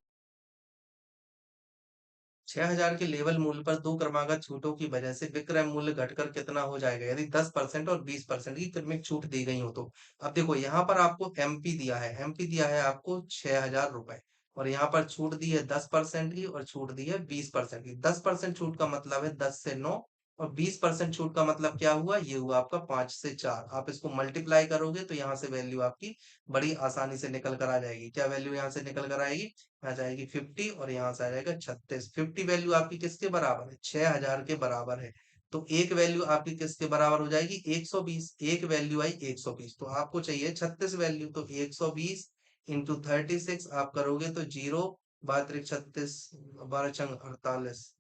6,000 के लेवल मूल्य पर दो क्रमागत छूटों की वजह से विक्रय मूल्य घटकर कितना हो जाएगा, यदि 10% और 20% की क्रमिक छूट दी गई हो तो। अब देखो यहाँ पर आपको एमपी दिया है, एमपी दिया है आपको 6,000 रुपए, और यहाँ पर छूट दी है 10% की, और छूट दी है 20% की। 10% छूट का मतलब है 10 से 9, और 20% छूट का मतलब क्या हुआ, ये हुआ आपका 5 से 4। आप इसको मल्टीप्लाई करोगे तो यहाँ से वैल्यू आपकी बड़ी आसानी से निकल कर आ जाएगी। क्या वैल्यू यहाँ से निकल कर आएगी, आ जाएगी 50, और यहाँ से आ जाएगा 36। 50 वैल्यू आपकी किसके बराबर है, 6,000 के बराबर है। तो एक वैल्यू आपकी किसके बराबर हो जाएगी, 120। एक वैल्यू आई 120, तो आपको चाहिए 36 वैल्यू। तो 120 इंटू 36 आप करोगे तो 0, 32 36, 12×48,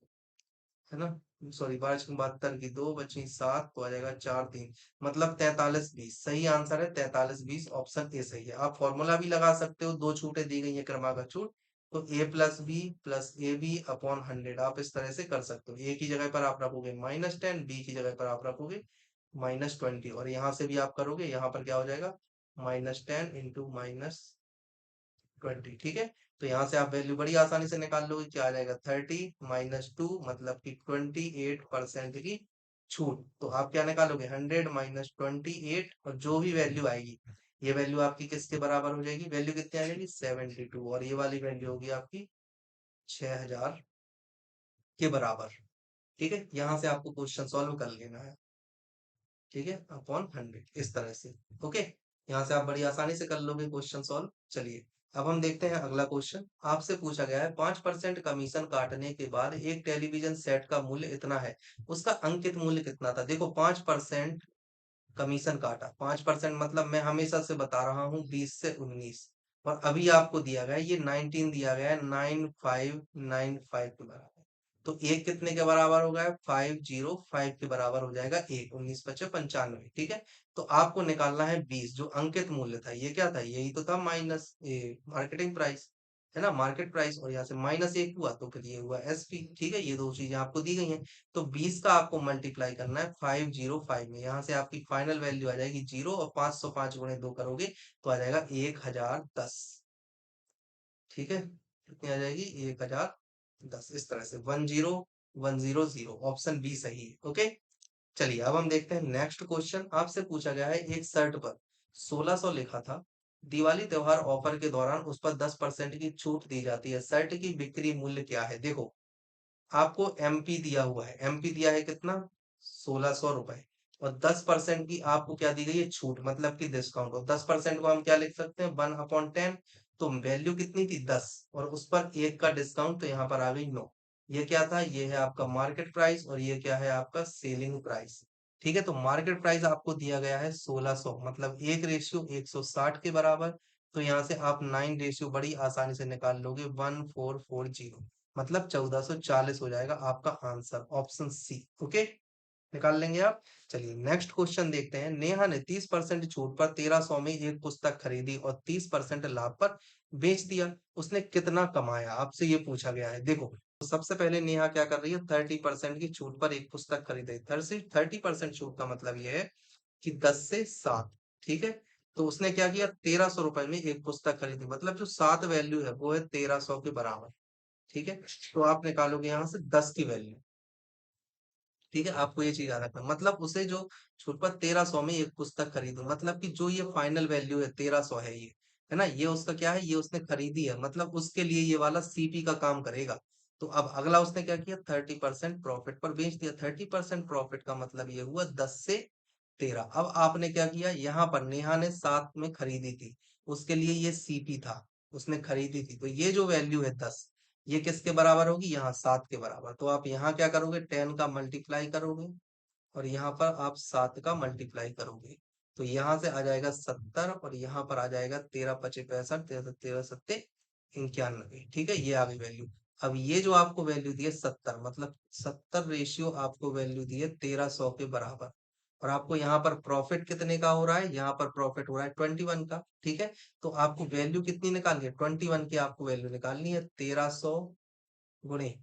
है ना, सॉरी, 12×72 की 2 बची 7, तो आ जाएगा 4 3, मतलब 43 20 सही आंसर है। 43 20 ऑप्शन ए सही है। आप फॉर्मूला भी लगा सकते हो, दो छूटें दी गई है क्रमागत छूट, तो a+b+ab/100 आप इस तरह से कर सकते हो। ए की जगह पर आप रखोगे -10, बी की जगह पर आप रखोगे -20, और यहाँ से भी आप करोगे, यहाँ पर क्या हो जाएगा, -10 इंटू -20, ठीक है। तो यहाँ से आप वैल्यू बड़ी आसानी से निकाल लोगे, क्या आ जाएगा, 30 - 2, मतलब कि 28% की छूट। तो आप क्या निकालोगे, 100 - 28, और जो भी वैल्यू आएगी, ये वैल्यू आपकी किसके बराबर हो जाएगी, वैल्यू कितनी आ जाएगी, 72, और ये वाली वैल्यू होगी आपकी 6,000 के बराबर। ठीक है, यहाँ से आपको क्वेश्चन सॉल्व कर लेना है, ठीक है, अपॉन 100 इस तरह से। ओके, यहाँ से आप बड़ी आसानी से कर लोगे क्वेश्चन सॉल्व। चलिए, अब हम देखते हैं अगला क्वेश्चन। आपसे पूछा गया है 5% कमीशन काटने के बाद एक टेलीविजन सेट का मूल्य इतना है, उसका अंकित मूल्य कितना था। देखो 5% कमीशन काटा, 5% मतलब मैं हमेशा से बता रहा हूँ 20 से 19, और अभी आपको दिया गया है ये 19 दिया गया है, 9595 के बराबर। तो एक कितने के बराबर हो गया, 505 के बराबर हो जाएगा एक, 19×5 = 95, ठीक है। तो आपको निकालना है 20, जो अंकित मूल्य था ये क्या था, यही तो था, माइनस मार्केटिंग प्राइस, है ना, मार्केट प्राइस, और यहाँ से -1 हुआ तो फिर ये हुआ एसपी, ठीक है। ये दो चीजें आपको दी गई हैं। तो 20 का आपको मल्टीप्लाई करना है 505 में, यहाँ से आपकी फाइनल वैल्यू आ जाएगी 0, और 505 गुणे 2 करोगे तो आ जाएगा 1010, ठीक है। कितनी आ जाएगी, 1010, इस तरह से 10100, ऑप्शन बी सही है। ओके, चलिए अब हम देखते हैं नेक्स्ट क्वेश्चन। आपसे पूछा गया है एक शर्ट पर 1600 लिखा था, दिवाली त्योहार ऑफर के दौरान उस पर 10% की छूट दी जाती है, शर्ट की बिक्री मूल्य क्या है। देखो आपको एमपी दिया हुआ है, एमपी दिया है कितना, 1600 रुपए, और 10% की आपको क्या दी गई है, छूट, मतलब कि डिस्काउंट। और 10% को हम क्या लिख सकते हैं, 1/10। तो वैल्यू कितनी थी, 10, और उस पर एक का डिस्काउंट, तो यहाँ पर आ गई 9। ये क्या था, ये है आपका मार्केट प्राइस, और ये क्या है आपका सेलिंग प्राइस, ठीक है। तो मार्केट प्राइस आपको दिया गया है 1600, मतलब 1:160 के बराबर। तो यहाँ से आप 9 रेशियो बड़ी आसानी से निकाल लोगे, 1440, मतलब 1440 हो जाएगा आपका आंसर, ऑप्शन सी। ओके, निकाल लेंगे आप। चलिए नेक्स्ट क्वेश्चन देखते हैं। नेहा ने 30% छूट पर 1300 में एक पुस्तक खरीदी और 30% लाभ पर बेच दिया, उसने कितना कमाया, आपसे ये पूछा गया है। देखो तो सबसे पहले नेहा क्या कर रही है, 30% की छूट पर एक पुस्तक खरीदे। 30% छूट का मतलब ये है कि 10 से 7, ठीक है। तो उसने क्या किया, 1300 रुपए में एक पुस्तक खरीदी, मतलब जो 7 वैल्यू है वो है 1300 के बराबर, ठीक है। तो आप निकालोगे यहाँ से 10 की वैल्यू, ठीक है। आपको ये चीज याद रखना, मतलब उसे जो छूट पर 1300 में एक पुस्तक खरीदू, मतलब कि जो ये फाइनल वैल्यू है 1300 है ये, है ना, ये उसका क्या है, ये उसने खरीदी है, मतलब उसके लिए ये वाला सीपी का काम करेगा। तो अब अगला उसने क्या किया, 30% प्रॉफिट पर बेच दिया। 30% प्रॉफिट का मतलब ये हुआ 10 से 13। अब आपने क्या किया, यहाँ पर नेहा ने 7 में खरीदी थी, उसके लिए ये सीपी था, उसने खरीदी थी, तो ये जो वैल्यू है 10, ये किसके बराबर होगी, यहाँ 7 के बराबर। तो आप यहाँ क्या करोगे, 10 का मल्टीप्लाई करोगे, और यहाँ पर आप 7 का मल्टीप्लाई करोगे, तो यहाँ से आ जाएगा 70, और यहाँ पर आ जाएगा 13×5 = 65, 13 13 7 91, ठीक है, ये आ गई वैल्यू। अब ये जो आपको वैल्यू दी है 70, मतलब 70 रेशियो आपको वैल्यू दी है 1300 के बराबर। और आपको यहाँ पर प्रॉफिट कितने का हो रहा है, यहाँ पर प्रॉफिट हो रहा है 21 का। ठीक है, तो आपको वैल्यू कितनी निकालनी है, 21 की आपको वैल्यू निकालनी है। 1300 गुणे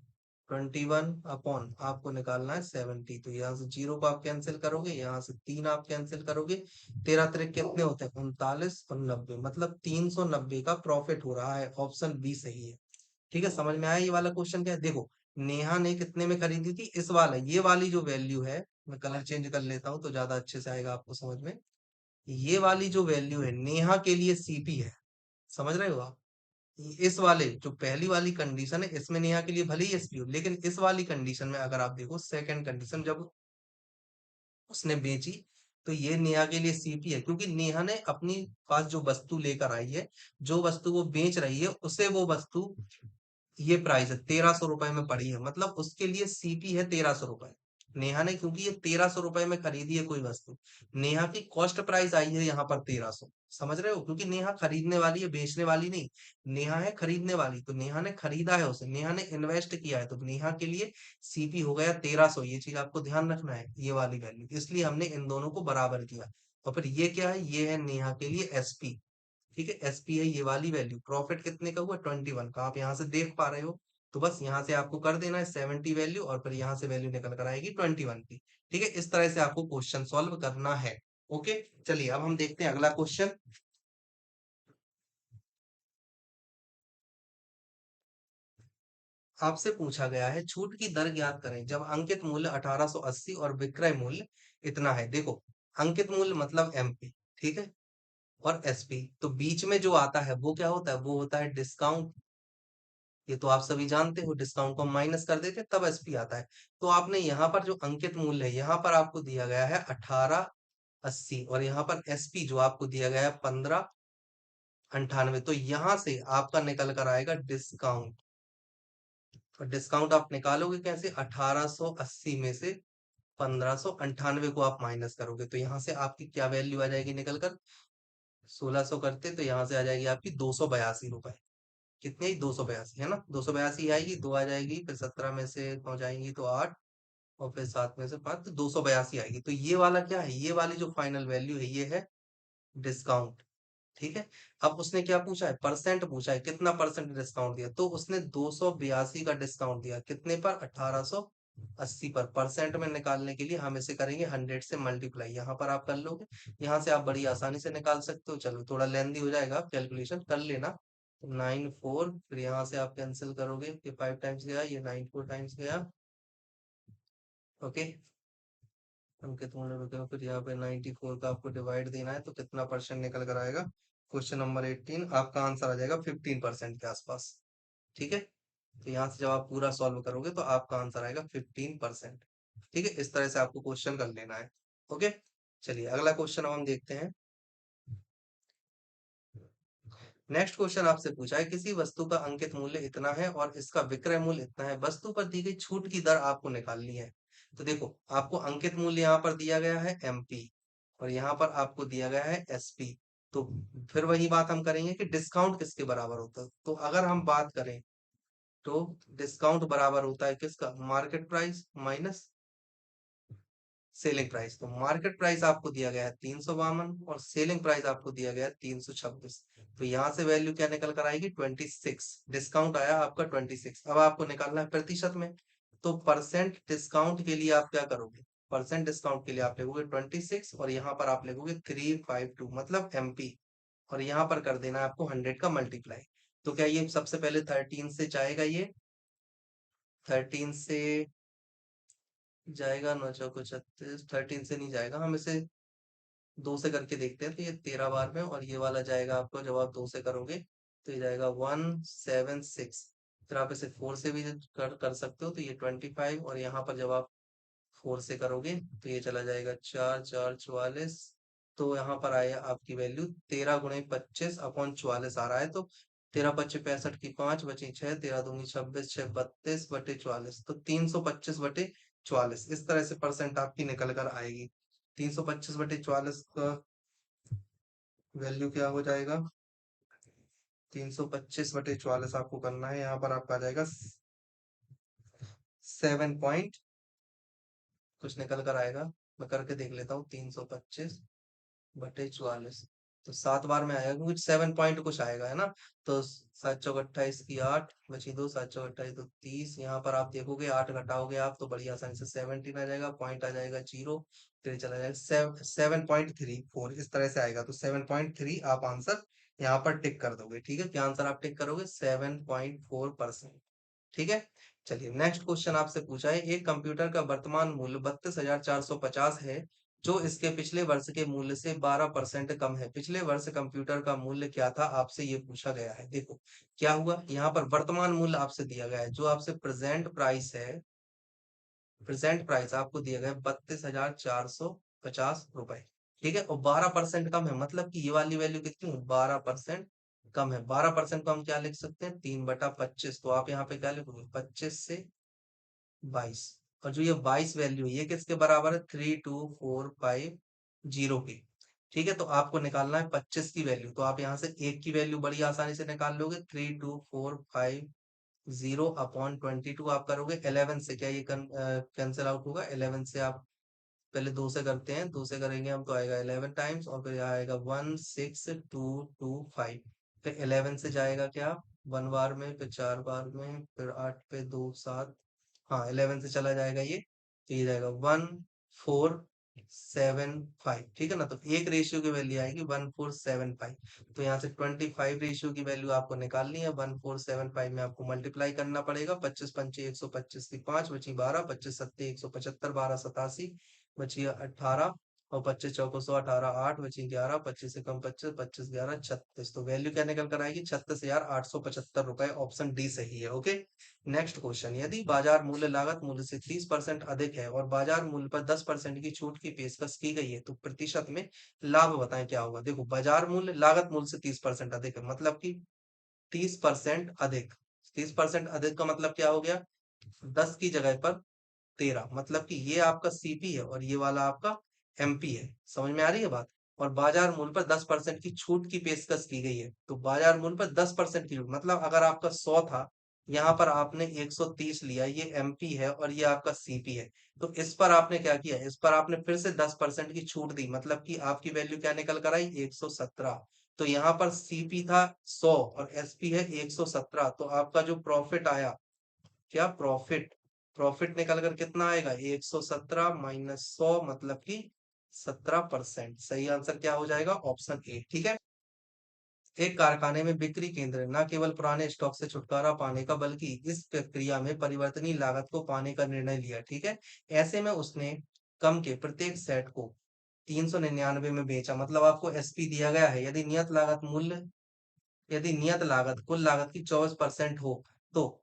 21 अपॉन आपको निकालना है 70। तो यहाँ से जीरो को आप कैंसिल करोगे, यहाँ से 3 आप कैंसिल करोगे, 13 त्रिक कितने होते हैं 39 और 90, मतलब 390 का प्रॉफिट हो रहा है। ऑप्शन बी सही है। ठीक है, समझ में आया ये वाला क्वेश्चन क्या है। देखो, नेहा ने कितने में खरीदी थी, इस वाला ये वाली जो वैल्यू है, मैं कलर चेंज कर लेता हूँ तो ज्यादा अच्छे से आएगा आपको समझ में। ये वाली जो वैल्यू है नेहा के लिए सीपी है, समझ रहे हो आप। इस वाले जो पहली वाली कंडीशन है इसमें नेहा के लिए भले ही एसपी हो, लेकिन इस वाली कंडीशन में अगर आप देखो सेकंड कंडीशन जब उसने बेची, तो ये नेहा के लिए सीपी है, क्योंकि नेहा ने अपनी पास जो वस्तु लेकर आई है, जो वस्तु वो बेच रही है उसे वो वस्तु, ये प्राइस है 1300 रुपए में पड़ी है, मतलब उसके लिए सीपी है 1300 रुपए। नेहा ने क्योंकि ये 1300 रुपए में खरीदी है कोई वस्तु, नेहा की कॉस्ट प्राइस आई है यहाँ पर 1300। समझ रहे हो, क्योंकि नेहा खरीदने वाली है, बेचने वाली नहीं। नेहा है खरीदने वाली, तो नेहा ने खरीदा है उसे, नेहा ने इन्वेस्ट किया है, तो नेहा के लिए सीपी हो गया 1300। ये चीज आपको ध्यान रखना है, ये वाली वैल्यू, इसलिए हमने इन दोनों को बराबर किया। और फिर ये क्या है, ये है नेहा के लिए एसपी। ठीक है, एसपी है ये वाली वैल्यू। प्रॉफिट कितने का हुआ 21 का, आप यहाँ से देख पा रहे हो। तो बस यहाँ से आपको कर देना है 70 वैल्यू, और फिर यहाँ से वैल्यू निकल कर आएगी 21 की। ठीक है, इस तरह से आपको क्वेश्चन सॉल्व करना है। ओके, चलिए अब हम देखते हैं अगला क्वेश्चन। आपसे पूछा गया है छूट की दर ज्ञात करें जब अंकित मूल्य 1880 और विक्रय मूल्य इतना है। देखो, अंकित मूल्य मतलब एमपी, ठीक है, और एसपी, तो बीच में जो आता है वो क्या होता है, वो होता है डिस्काउंट। ये तो आप सभी जानते हो, डिस्काउंट को हम माइनस कर देते हैं तब एसपी आता है। तो आपने यहाँ पर जो अंकित मूल्य है, यहाँ पर आपको दिया गया है 1880, और यहाँ पर एसपी जो आपको दिया गया है 1598। तो यहाँ से आपका निकल कर आएगा डिस्काउंट। और डिस्काउंट आप निकालोगे कैसे, 1880 में से 1598 को आप माइनस करोगे, तो यहाँ से आपकी क्या वैल्यू आ जाएगी निकल कर, 1600 करते तो यहाँ से आ जाएगी आपकी 282 रुपए। कितनी आई, 282 है ना, 282 आएगी, दो आ जाएगी, फिर 17 में से पहुंच जाएंगी तो 8, और फिर 7 में से 5, तो 282 आएगी। तो ये वाला क्या है, ये वाली जो फाइनल वैल्यू है ये है डिस्काउंट। ठीक है, अब उसने क्या पूछा है, परसेंट पूछा है, कितना परसेंट डिस्काउंट दिया, तो उसने 282 का डिस्काउंट दिया, कितने पर, 1880 पर। परसेंट में निकालने के लिए हम इसे करेंगे 100 से मल्टीप्लाई, यहाँ पर आप कर लोगे, यहाँ से आप बड़ी आसानी से निकाल सकते हो। चलो थोड़ा लेंदी हो जाएगा, कैलकुलेशन कर लेना। 94, फिर यहाँ से आप कैंसिल करोगे, ये 5 टाइम्स गया, ये 94 टाइम्स गया। ओके, अंकित मूल्य रुपए, फिर यहाँ पे 94 का आपको डिवाइड देना है, तो कितना परसेंट निकल कर आएगा। क्वेश्चन नंबर 18, आपका आंसर आ जाएगा 15% के आसपास। ठीक है, तो यहाँ से जब आप पूरा सॉल्व करोगे तो आपका आंसर आएगा 15%। ठीक है, इस तरह से आपको क्वेश्चन कर लेना है। ओके, चलिए अगला क्वेश्चन अब हम देखते हैं। नेक्स्ट क्वेश्चन आपसे पूछा है किसी वस्तु का अंकित मूल्य इतना है और इसका विक्रय मूल्य इतना है, वस्तु पर दी गई छूट की दर आपको निकालनी है। तो देखो, आपको अंकित मूल्य यहाँ पर दिया गया है एमपी, और यहाँ पर आपको दिया गया है एसपी। तो फिर वही बात हम करेंगे कि डिस्काउंट किसके बराबर होता है। तो अगर हम बात करें, तो डिस्काउंट बराबर होता है किसका, market price minus selling price. तो मार्केट प्राइस आपको दिया गया है 352, और सेलिंग प्राइस आपको दिया गया है 326। तो यहाँ से वैल्यू क्या निकल कर आएगी 26। डिस्काउंट आया आपका 26। अब आपको निकालना है प्रतिशत में। तो परसेंट डिस्काउंट के लिए आप क्या करोगे, परसेंट डिस्काउंट के लिए आप लिखोगे 26, और यहाँ पर आप लिखोगे 352, मतलब एमपी, और यहाँ पर कर देना है आपको 100 का मल्टीप्लाई। तो क्या ये सबसे पहले 13 से जाएगा, ये 13 से जाएगा, 9 चौको 36, 13 से नहीं जाएगा, हम इसे 2 से करके देखते हैं। तो ये 13 बार में, और ये वाला जाएगा आपको, जब आप 2 से करोगे तो ये जाएगा 176। फिर आप इसे 4 से भी कर सकते हो, तो ये 25, और यहाँ पर जब आप 4 से करोगे तो ये चला जाएगा 4 4 44। तो यहाँ पर आया आपकी वैल्यू 13 गुणे 25 अपॉन 44 आ रहा है। तो 13 पच्चीस 65 की 5 बची 6, 13 दूनी 26, 6 32 बटे 44, तो 325 बटे 44, इस तरह से परसेंट आपकी निकल कर आएगी। 325 बटे 44 का वैल्यू क्या हो जाएगा, 325 बटे 44 आपको करना है, यहाँ पर आपका आ जाएगा 7 पॉइंट कुछ निकल कर आएगा। मैं करके देख लेता हूँ, 325/44, तो 7 बार में आएगा क्योंकि 7 पॉइंट कुछ आएगा, है ना। तो 7 चौक 28 की 8 बची 2, 7 चौक 28 तो 30। यहाँ पर आप देखोगे 8 घटाओगे आप तो बड़ी आसानी से 17 आ जाएगा, पॉइंट आ जाएगा 0, फिर चला जाएगा 7.34, इस तरह से आएगा। तो 7.3 आप आंसर यहाँ पर टिक कर दोगे, ठीक है। क्या आंसर आप टिक करोगे? 7.4%, ठीक है। चलिए नेक्स्ट क्वेश्चन आपसे पूछा है, एक कंप्यूटर का वर्तमान मूल्य 32,450 है जो इसके पिछले वर्ष के मूल्य से 12% कम है। पिछले वर्ष कंप्यूटर का मूल्य क्या था, आपसे ये पूछा गया है। देखो क्या हुआ, यहाँ पर वर्तमान मूल्य आपसे दिया गया है, जो आपसे प्रेजेंट प्राइस है, प्रेजेंट प्राइस आपको दिया गया है 32,450 रुपए, ठीक है। और 12% कम है, मतलब कि ये वाली वैल्यू कितनी है, 12% कम है। 12% को हम क्या लिख सकते हैं, 3/25। तो आप यहाँ पे क्या लिखोगे, 25 से 22। और जो ये 22 वैल्यू है ये किसके बराबर है, 32450 की, ठीक है। तो आपको निकालना है 25 की वैल्यू, तो आप यहाँ से एक की वैल्यू बड़ी आसानी से निकाल लोगे, 32450 अपॉन 22 आप करोगे। 11 से क्या ये कैंसिल आउट होगा, 11 से आप पहले 2 से करते हैं, 2 से करेंगे हम तो आएगा 11 टाइम्स, और फिर यहाँ आएगा 16225। फिर 11 से जाएगा क्या, 1 बार में, फिर 4 बार में, फिर 8 पे 2 7, हाँ 11 से चला जाएगा ये, तो ये जाएगा 1475, ठीक है ना। तो एक रेशियो की वैल्यू आएगी 1475। तो यहाँ से 25 रेशियो की वैल्यू आपको निकालनी है, 1475 में आपको मल्टीप्लाई करना पड़ेगा। 25 पंचे 125 की 5 बची 12, 25 सत्ते 175, 12 87 बची 18, और 25 चौको 100, 18 8 बची 11, 25 से कम 25, 25 11 36। तो वैल्यू क्या निकल कर आएगी, 36,875 रुपए। ऑप्शन डी सही है, ओके। नेक्स्ट क्वेश्चन, यदि बाजार मूल्य लागत मूल्य से 30% अधिक है और बाजार मूल्य पर 10% की छूट की पेशकश की गई है तो प्रतिशत में लाभ बताएं क्या होगा। देखो बाजार मूल्य लागत मूल्य से 30% अधिक है, मतलब कि 30% अधिक, 30% अधिक का मतलब क्या हो गया, 10 की जगह पर 13, मतलब कि ये आपका सीपी है और ये वाला आपका एमपी है। समझ में आ रही है बात। और बाजार मूल्य पर 10% की छूट की पेशकश की गई है, तो बाजार मूल्य पर 10% की छूट, मतलब अगर आपका 100 था, यहाँ पर आपने 130 लिया, ये एमपी है और ये आपका सीपी है। तो इस पर आपने क्या किया, इस पर आपने फिर से 10% की छूट दी, मतलब कि आपकी वैल्यू क्या निकल कर आई, 117। तो यहाँ पर सीपी था 100 और एसपी है 117, तो आपका जो प्रॉफिट आया, क्या प्रॉफिट, प्रॉफिट निकल कर कितना आएगा, 117 माइनस 100, मतलब कि 17%। सही आंसर क्या हो जाएगा, ऑप्शन ए, ठीक है। एक कारखाने में बिक्री केंद्र न केवल पुराने स्टॉक से छुटकारा पाने का बल्कि इस प्रक्रिया में परिवर्तनीय लागत को पाने का निर्णय लिया, ठीक है। ऐसे में उसने कम के प्रत्येक सेट को 399 में बेचा, मतलब आपको एसपी दिया गया है। यदि नियत लागत कुल लागत की 24% हो तो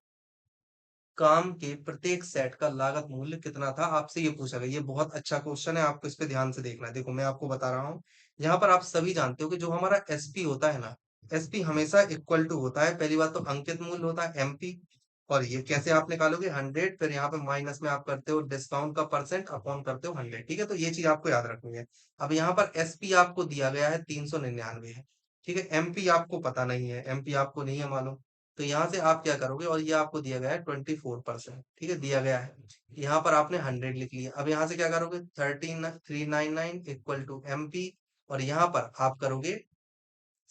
काम के प्रत्येक सेट का लागत मूल्य कितना था, आपसे ये पूछा गया। ये बहुत अच्छा क्वेश्चन है, आपको इस पे ध्यान से देखना है। देखो मैं आपको बता रहा हूँ, यहाँ पर आप सभी जानते हो कि जो हमारा एसपी होता है ना, एसपी हमेशा इक्वल टू होता है, पहली बात तो अंकित मूल्य होता है एमपी, और ये कैसे आप निकालोगे, 100, फिर यहाँ पे माइनस में आप करते हो डिस्काउंट का परसेंट अपॉन करते हो 100, ठीक है। तो ये चीज आपको याद रखनी है। अब यहाँ पर एसपी आपको दिया गया है 399 है, ठीक है। एमपी आपको पता नहीं है, एमपी आपको नहीं है मालूम, तो यहाँ से आप क्या करोगे, और ये आपको दिया गया है 24%, ठीक है, दिया गया है। यहाँ पर आपने 100 लिख लिया, अब यहाँ से क्या करोगे, 13399 इक्वल टू एमपी, और यहाँ पर आप करोगे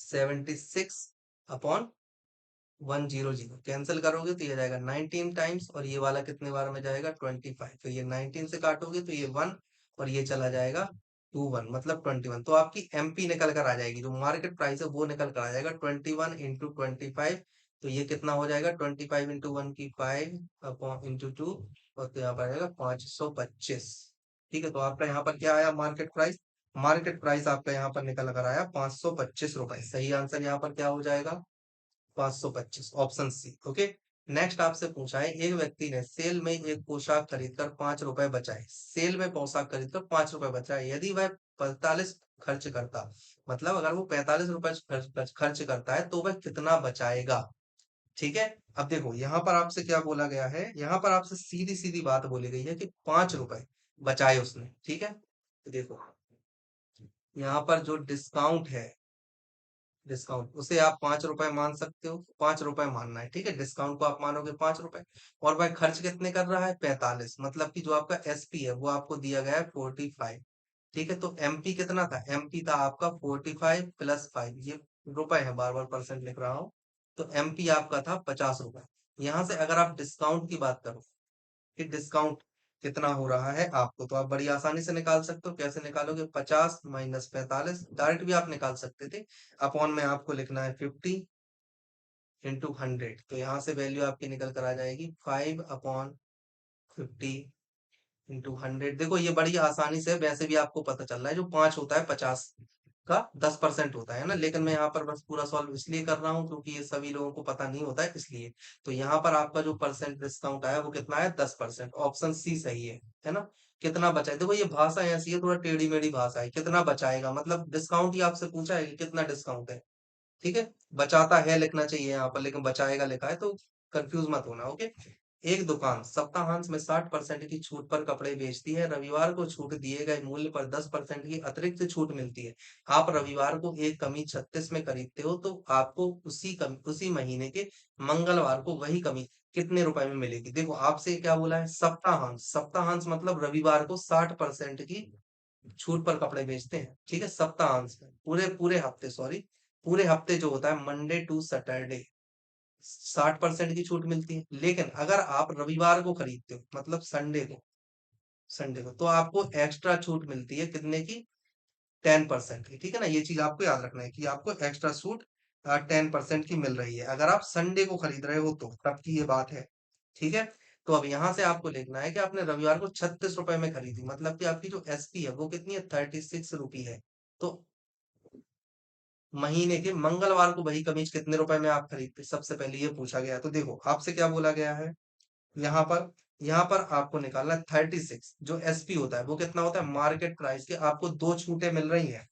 76/100, कैंसिल करोगे तो ये जाएगा 19 टाइम्स, और ये वाला कितने बार में जाएगा, 25। तो ये 19 से काटोगे तो ये 1, और ये चला जाएगा 21, मतलब 21। तो आपकी एमपी निकल कर आ जाएगी, जो मार्केट प्राइस है वो निकल कर आ जाएगा 21 × 25। तो ये कितना हो जाएगा, 25 × 1 की 5 इंटू 2, और तो यहाँ पर आएगा 525, ठीक है। तो आपका यहाँ पर क्या आया, मार्केट प्राइस, मार्केट प्राइस आपका यहाँ पर निकल कर आया 525 रुपए। सही आंसर यहाँ पर क्या हो जाएगा, 525, ऑप्शन सी, ओके। नेक्स्ट आपसे पूछा है, एक व्यक्ति ने सेल में एक पोशाक खरीदकर 5 रुपए बचाए, सेल में पोशाक खरीदकर 5 रुपए बचाए, यदि वह 45 खर्च करता, मतलब अगर वो 45 रुपए खर्च करता है तो वह कितना बचाएगा, ठीक है। अब देखो यहाँ पर आपसे क्या बोला गया है, यहाँ पर आपसे सीधी सीधी बात बोली गई है कि 5 रुपए बचाए उसने, ठीक है। तो देखो यहाँ पर जो डिस्काउंट है, डिस्काउंट उसे आप 5 रुपए मान सकते हो, 5 रुपए मानना है, ठीक है, डिस्काउंट को आप मानोगे 5 रुपए। और भाई खर्च कितने कर रहा है, 45, मतलब कि जो आपका एसपी है वो आपको दिया गया है 45। ठीक है, तो एमपी कितना था, एमपी था आपका 45 प्लस 5, ये रुपए है, बार बार परसेंट लिख रहा हूँ। तो एमपी आपका था 50 रुपए। यहाँ से अगर आप डिस्काउंट की बात करो कि डिस्काउंट कितना हो रहा है आपको, तो आप बड़ी आसानी से निकाल सकते हो। कैसे निकालोगे, 50 - 45, डायरेक्ट भी आप निकाल सकते थे। अपॉन में आपको लिखना है 50 × 100, तो यहाँ से वैल्यू आपकी निकल कर आ जाएगी 5/50 × 100। देखो ये बड़ी आसानी से, वैसे भी आपको पता चल रहा है, जो 5 होता है 50 का 10% होता है ना, लेकिन मैं यहाँ पर बस पूरा सॉल्व इसलिए कर रहा हूँ क्योंकि ये सभी लोगों को पता नहीं होता है, इसलिए। तो यहाँ पर आपका जो परसेंट डिस्काउंट आया वो कितना है, 10%। ऑप्शन सी सही है ना। कितना बचा है, देखो ये भाषा ऐसी है, थोड़ा टेढ़ी मेढ़ी भाषा है, कितना बचाएगा, मतलब डिस्काउंट ही आपसे पूछा है कि कितना डिस्काउंट है। ठीक है, बचाता है लिखना चाहिए यहाँ पर, लेकिन बचाएगा लिखा है, तो कंफ्यूज मत होना, ओके। एक दुकान सप्ताहांत में 60% की छूट पर कपड़े बेचती है, रविवार को छूट दिए गए मूल्य पर 10% की अतिरिक्त छूट मिलती है। आप रविवार को एक कमीज 36 में खरीदते हो, तो आपको उसी महीने के मंगलवार को वही कमीज कितने रुपए में मिलेगी। देखो आपसे क्या बोला है, सप्ताहांत, सप्ताहांत मतलब रविवार को 60% की छूट पर कपड़े बेचते हैं, ठीक है, सप्ताहांत में, पूरे पूरे हफ्ते, सॉरी, पूरे हफ्ते जो होता है मंडे टू सैटरडे 60% की छूट मिलती है। लेकिन अगर आप रविवार को खरीदते हो, मतलब संडे को, तो आपको एक्स्ट्रा छूट मिलती है कितने की, 10% की, ठीक है ना। ये चीज आपको याद रखना है कि आपको एक्स्ट्रा छूट 10% की मिल रही है, अगर आप संडे को खरीद रहे हो तो तब की ये बात है। ठीक है, तो अब यहाँ से आपको लिखना है कि आपने रविवार को 36 रुपए में खरीदी, मतलब कि आपकी जो एसपी है वो कितनी है, 36 रुपी है। तो महीने के मंगलवार को वही कमीज कितने रुपए में आप खरीदते, सबसे पहले ये पूछा गया है। तो देखो आपसे क्या बोला गया है, यहाँ पर यहाँ पर आपको निकालना है 36, जो एसपी होता है वो कितना होता है, मार्केट प्राइस के। आपको दो छूटें मिल रही हैं,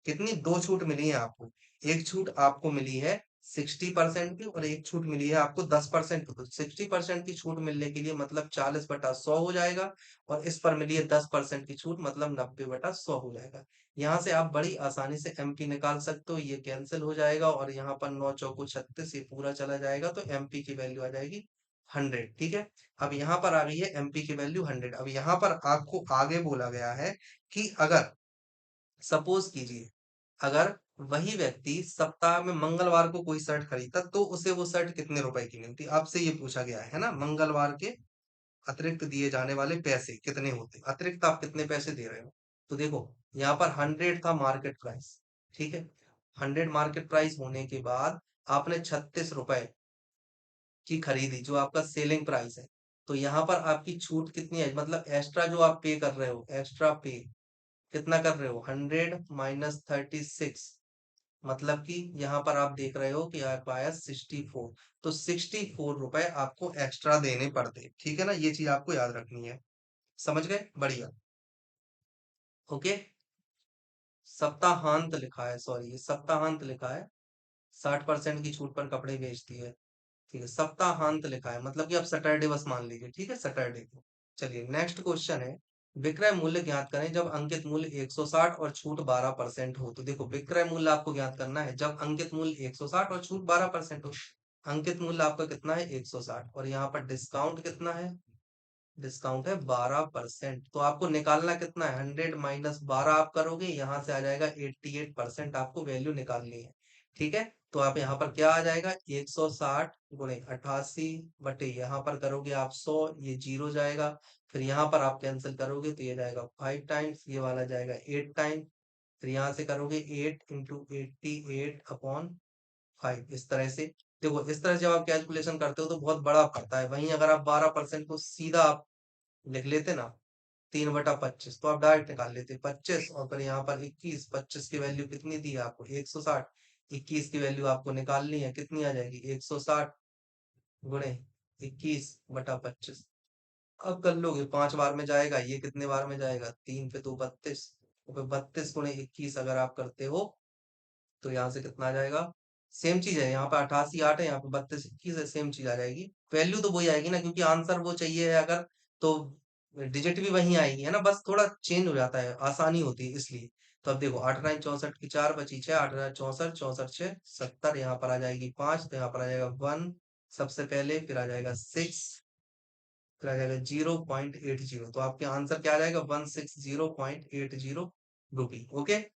कितनी, दो छूट मिली है आपको। एक छूट आपको मिली है 60% की, और एक छूट मिली है आपको 10% की। तो 60% की छूट मिलने के लिए मतलब 40/100 हो जाएगा, और इस पर मिली है 10% की छूट, मतलब 90/100 हो जाएगा। यहाँ से आप बड़ी आसानी से एमपी निकाल सकते हो, ये कैंसिल हो जाएगा, और यहाँ पर 9 चौको 36, ये पूरा चला जाएगा, तो एमपी की वैल्यू आ जाएगी 100। ठीक है, अब यहाँ पर आ गई है एमपी की वैल्यू 100। अब यहाँ पर आपको आगे बोला गया है कि अगर सपोज कीजिए, अगर वही व्यक्ति सप्ताह में मंगलवार को कोई शर्ट खरीदता, तो उसे वो शर्ट कितने रुपए की मिलती, आपसे ये पूछा गया है ना। मंगलवार के अतिरिक्त दिए जाने वाले पैसे कितने होते, अतिरिक्त आप कितने पैसे दे रहे हो। तो देखो यहाँ पर 100 था मार्केट प्राइस, ठीक है, 100 मार्केट प्राइस होने के बाद आपने 36 रुपए की खरीदी, जो आपका सेलिंग प्राइस है। तो यहाँ पर आपकी छूट कितनी है, मतलब एक्स्ट्रा जो आप पे कर रहे हो, एक्स्ट्रा पे कितना कर रहे हो, 100 - 36, मतलब कि यहाँ पर आप देख रहे हो कि आपको आया 64। तो 64 रुपए आपको एक्स्ट्रा देने पड़ते, ठीक है ना, ये चीज आपको याद रखनी है। समझ गए, बढ़िया, ओके। सप्ताहांत लिखा है, सॉरी ये सप्ताहांत लिखा है, 60% की छूट पर कपड़े बेचती है, ठीक है, सप्ताहांत लिखा है, मतलब कि आप सैटरडे बस मान लीजिए, ठीक है, सैटरडे को। चलिए नेक्स्ट क्वेश्चन है, विक्रय मूल्य ज्ञात करें जब अंकित मूल्य 160 और छूट 12% हो। तो देखो विक्रय मूल्य आपको ज्ञात करना है जब अंकित मूल्य 160 और छूट 12% हो। अंकित मूल्य आपका कितना है, 160, और यहाँ पर डिस्काउंट कितना है, डिस्काउंट है 12%। तो आपको निकालना कितना है, 100 - 12 आप करोगे, यहाँ से आ जाएगा 88%, आपको वैल्यू निकालनी है। ठीक है, तो आप यहाँ पर क्या आ जाएगा, 160 × 88 बटे यहाँ पर करोगे आप 100, ये जीरो जाएगा। फिर यहाँ पर आप कैंसिल करोगे तो ये जाएगा 5 टाइम्स, ये वाला जाएगा 8 टाइम। फिर यहाँ से करोगे 8 × 88/5, इस तरह से। देखो इस तरह से जब आप कैलकुलेशन करते हो तो बहुत बड़ा पड़ता है, वहीं अगर आप 12% को सीधा आप लिख लेते ना, 3/25, तो आप डायरेक्ट निकाल लेते 25, और फिर यहाँ पर 21, 25 की वैल्यू कितनी दी है आपको, 160, 21 की वैल्यू आपको निकालनी है, कितनी आ जाएगी, 160 गुणे 21/25। अब कर लोगे, 5 बार में जाएगा, ये कितने बार में जाएगा, 3 पे 2 32, तो फिर 32 × 21 अगर आप करते हो, तो यहाँ से कितना आ जाएगा, सेम चीज है, यहाँ पे 88 8 है, यहाँ पे 32 21 है, सेम चीज आ जाएगी। वैल्यू तो वही आएगी ना, क्योंकि आंसर वो चाहिए है अगर, तो डिजिट भी वही आएगी, है ना, बस थोड़ा चेंज हो जाता है, आसानी होती है इसलिए। तो अब देखो 8 9 64 की 4 बची 6, 8 64 64 6 70, यहाँ पर आ जाएगी 5, तो यहाँ पर आ जाएगा 1 सबसे पहले, फिर आ जाएगा 6, फिर आ जाएगा 0.80। तो आपके आंसर क्या आ जाएगा? 160.80 रुपी। ओके।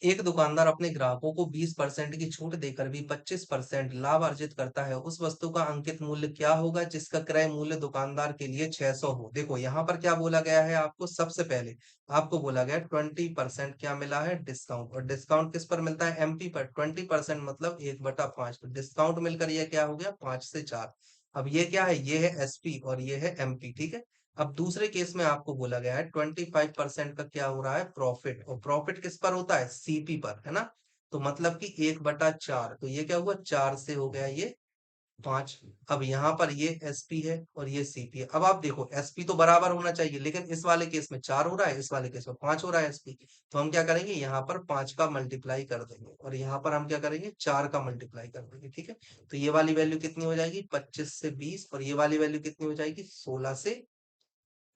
एक दुकानदार अपने ग्राहकों को 20% की छूट देकर भी 25% लाभ अर्जित करता है। उस वस्तु का अंकित मूल्य क्या होगा जिसका क्रय मूल्य दुकानदार के लिए 600 हो? देखो यहाँ पर क्या बोला गया है आपको, सबसे पहले आपको बोला गया 20% क्या मिला है? डिस्काउंट। और डिस्काउंट किस पर मिलता है? एमपी पर। 20% मतलब 1/5। तो डिस्काउंट मिलकर ये क्या हो गया? 5 से 4। अब ये क्या है? ये है एसपी और ये है एमपी। ठीक है। अब दूसरे केस में आपको बोला गया है 25% का क्या हो रहा है? प्रॉफिट। और प्रॉफिट किस पर होता है? सीपी पर, है ना? तो मतलब कि 1/4। तो ये क्या हुआ? 4 से हो गया ये 5। अब यहाँ पर ये एसपी है और ये सीपी है। अब आप देखो एसपी तो बराबर होना चाहिए, लेकिन इस वाले केस में 4 हो रहा है, इस वाले केस में 5 हो रहा है एसपी। तो हम क्या करेंगे? यहाँ पर 5 का मल्टीप्लाई कर देंगे और यहाँ पर हम क्या करेंगे? 4 का मल्टीप्लाई कर देंगे। ठीक है। तो ये वाली वैल्यू कितनी हो जाएगी? 25 से 20, और ये वाली वैल्यू कितनी हो जाएगी? 16 से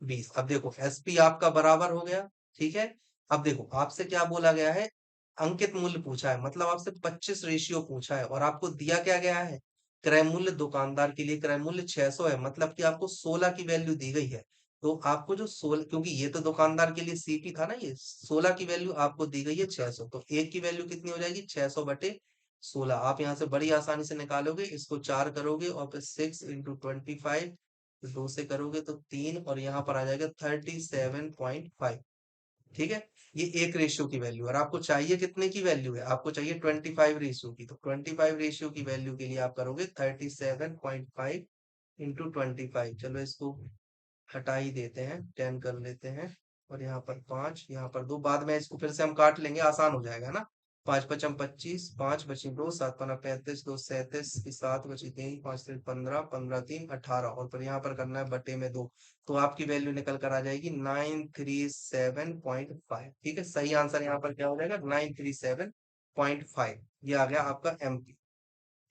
20। अब देखो एसपी आपका बराबर हो गया। ठीक है। अब देखो आपसे क्या बोला गया है? अंकित मूल्य पूछा है, मतलब आपसे 25 रेशियो पूछा है और आपको दिया क्या गया है? क्रय मूल्य दुकानदार के लिए क्रय मूल्य 600 है, मतलब कि आपको 16 की वैल्यू दी गई है। तो आपको जो 16, क्योंकि ये तो दुकानदार के लिए सीपी था ना, ये 16 की वैल्यू आपको दी गई है 600, तो एक की वैल्यू कितनी हो जाएगी? 600/16। आप यहाँ से बड़ी आसानी से निकालोगे, इसको 4 करोगे और फिर 6 × 25, 2 से करोगे तो 3, और यहाँ पर आ जाएगा 37.5। ठीक है। ये एक रेशियो की वैल्यू, और आपको चाहिए कितने की वैल्यू है? आपको चाहिए 25 रेशियो की। तो 25 रेशियो की वैल्यू के लिए आप करोगे 37.5 × 25। चलो इसको हटा ही देते हैं, 10 कर लेते हैं, और यहाँ पर 5, यहाँ पर 2, बाद में इसको फिर से हम काट लेंगे, आसान हो जाएगा ना। 5 पचम 25, 5 बची 2, 7 पना 35, 2 37, 7 बची 3, 5 3 15, 15 3 18, और फिर यहाँ पर करना है बटे में 2। तो आपकी वैल्यू निकल कर आ जाएगी 937.5। ठीक है। सही आंसर यहाँ पर क्या हो जाएगा? 937.5। ये आ गया आपका एमपी।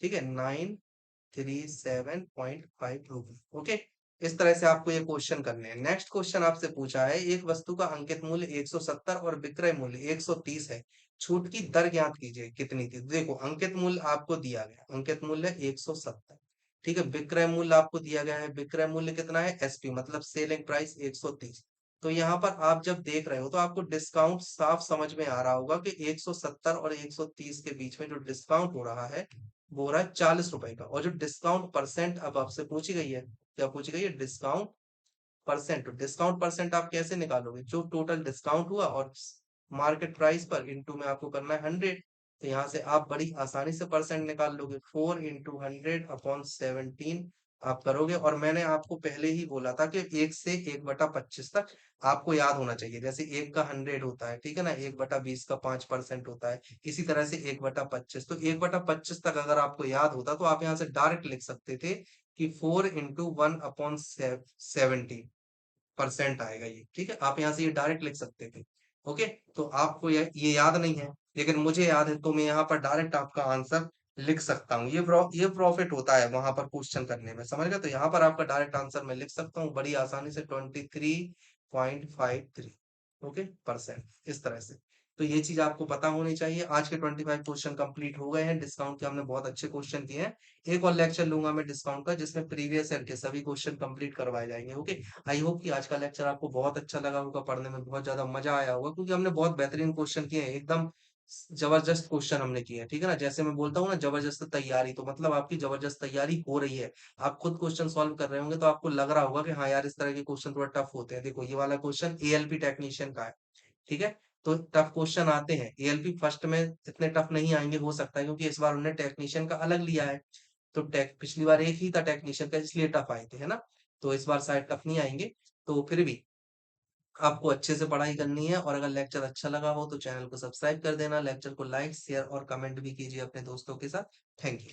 ठीक है। 937.5 रुपी। ओके। इस तरह से आपको ये क्वेश्चन करने हैं। नेक्स्ट क्वेश्चन आपसे पूछा है, एक वस्तु का अंकित मूल्य 170 और विक्रय मूल्य 130 है। छूट की दर ज्ञात कीजिए, कितनी थी? देखो अंकित मूल्य आपको दिया गया, अंकित मूल्य 170। ठीक है। विक्रय मूल्य आपको दिया गया है, विक्रय मूल्य कितना है? एसपी मतलब सेलिंग प्राइस 130। तो यहाँ पर आप जब देख रहे हो तो आपको डिस्काउंट साफ समझ में आ रहा होगा कि 170 और 130 के बीच में जो डिस्काउंट हो रहा है वो हो रहा है 40 रुपए का। और जो डिस्काउंट परसेंट अब आपसे पूछी गई है, क्या पूछी गई है? Discount percent. तो डिस्काउंट परसेंट आप कैसे निकालोगे? जो टोटल डिस्काउंट हुआ और मार्केट प्राइस पर इंटू में आपको करना है 100। तो यहाँ से आप बड़ी आसानी से परसेंट निकाल लोगे। 4 × 100/17 आप करोगे। और मैंने आपको पहले ही बोला था कि 1 से 1/25 तक आपको याद होना चाहिए। जैसे 1 का 100 होता है, ठीक है ना, 1/20 का 5% होता है, इसी तरह से 1/25। तो 1/25 तक अगर आपको याद होता तो आप यहाँ से डायरेक्ट लिख सकते थे कि 4 × 1/17 परसेंट आएगा ये। ठीक है। आप यहाँ से ये डायरेक्ट लिख सकते थे। ओके। तो आपको ये याद नहीं है, लेकिन मुझे याद है, तो मैं यहाँ पर डायरेक्ट आपका आंसर लिख सकता हूँ। ये प्रॉफिट होता है वहां पर क्वेश्चन करने में, समझ गए? तो यहाँ पर आपका डायरेक्ट आंसर मैं लिख सकता हूँ बड़ी आसानी से, 23.53। ओके परसेंट, इस तरह से। तो ये चीज आपको पता होनी चाहिए। आज के 25 क्वेश्चन कंप्लीट हो गए हैं, डिस्काउंट के हमने बहुत अच्छे क्वेश्चन किए हैं। एक और लेक्चर लूंगा मैं डिस्काउंट का, जिसमें प्रीवियस ईयर के सभी क्वेश्चन कंप्लीट करवाए जाएंगे। ओके। आई होप कि आज का लेक्चर आपको बहुत अच्छा लगा होगा, पढ़ने में बहुत ज्यादा मजा आया होगा, क्योंकि हमने बहुत बेहतरीन क्वेश्चन किए हैं, एकदम जबरदस्त क्वेश्चन हमने किए हैं। ठीक है ना, जैसे मैं बोलता हूँ ना जबरदस्त तैयारी, तो मतलब आपकी जबरदस्त तैयारी हो रही है। आप खुद क्वेश्चन सॉल्व कर रहे होंगे तो आपको लग रहा होगा कि हाँ यार, इस तरह के क्वेश्चन थोड़ा टफ होते हैं। देखो ये वाला क्वेश्चन एएलपी टेक्नीशियन का है। ठीक है। तो टफ क्वेश्चन आते हैं एएलपी फर्स्ट में, इतने टफ नहीं आएंगे, हो सकता है क्योंकि इस बार उन्होंने टेक्नीशियन का अलग लिया है। तो टेक पिछली बार एक ही था टेक्नीशियन का, इसलिए टफ आए थे, है ना। तो इस बार शायद टफ नहीं आएंगे। तो फिर भी आपको अच्छे से पढ़ाई करनी है, और अगर लेक्चर अच्छा लगा हो तो चैनल को सब्सक्राइब कर देना, लेक्चर को लाइक शेयर और कमेंट भी कीजिए अपने दोस्तों के साथ। Thank you.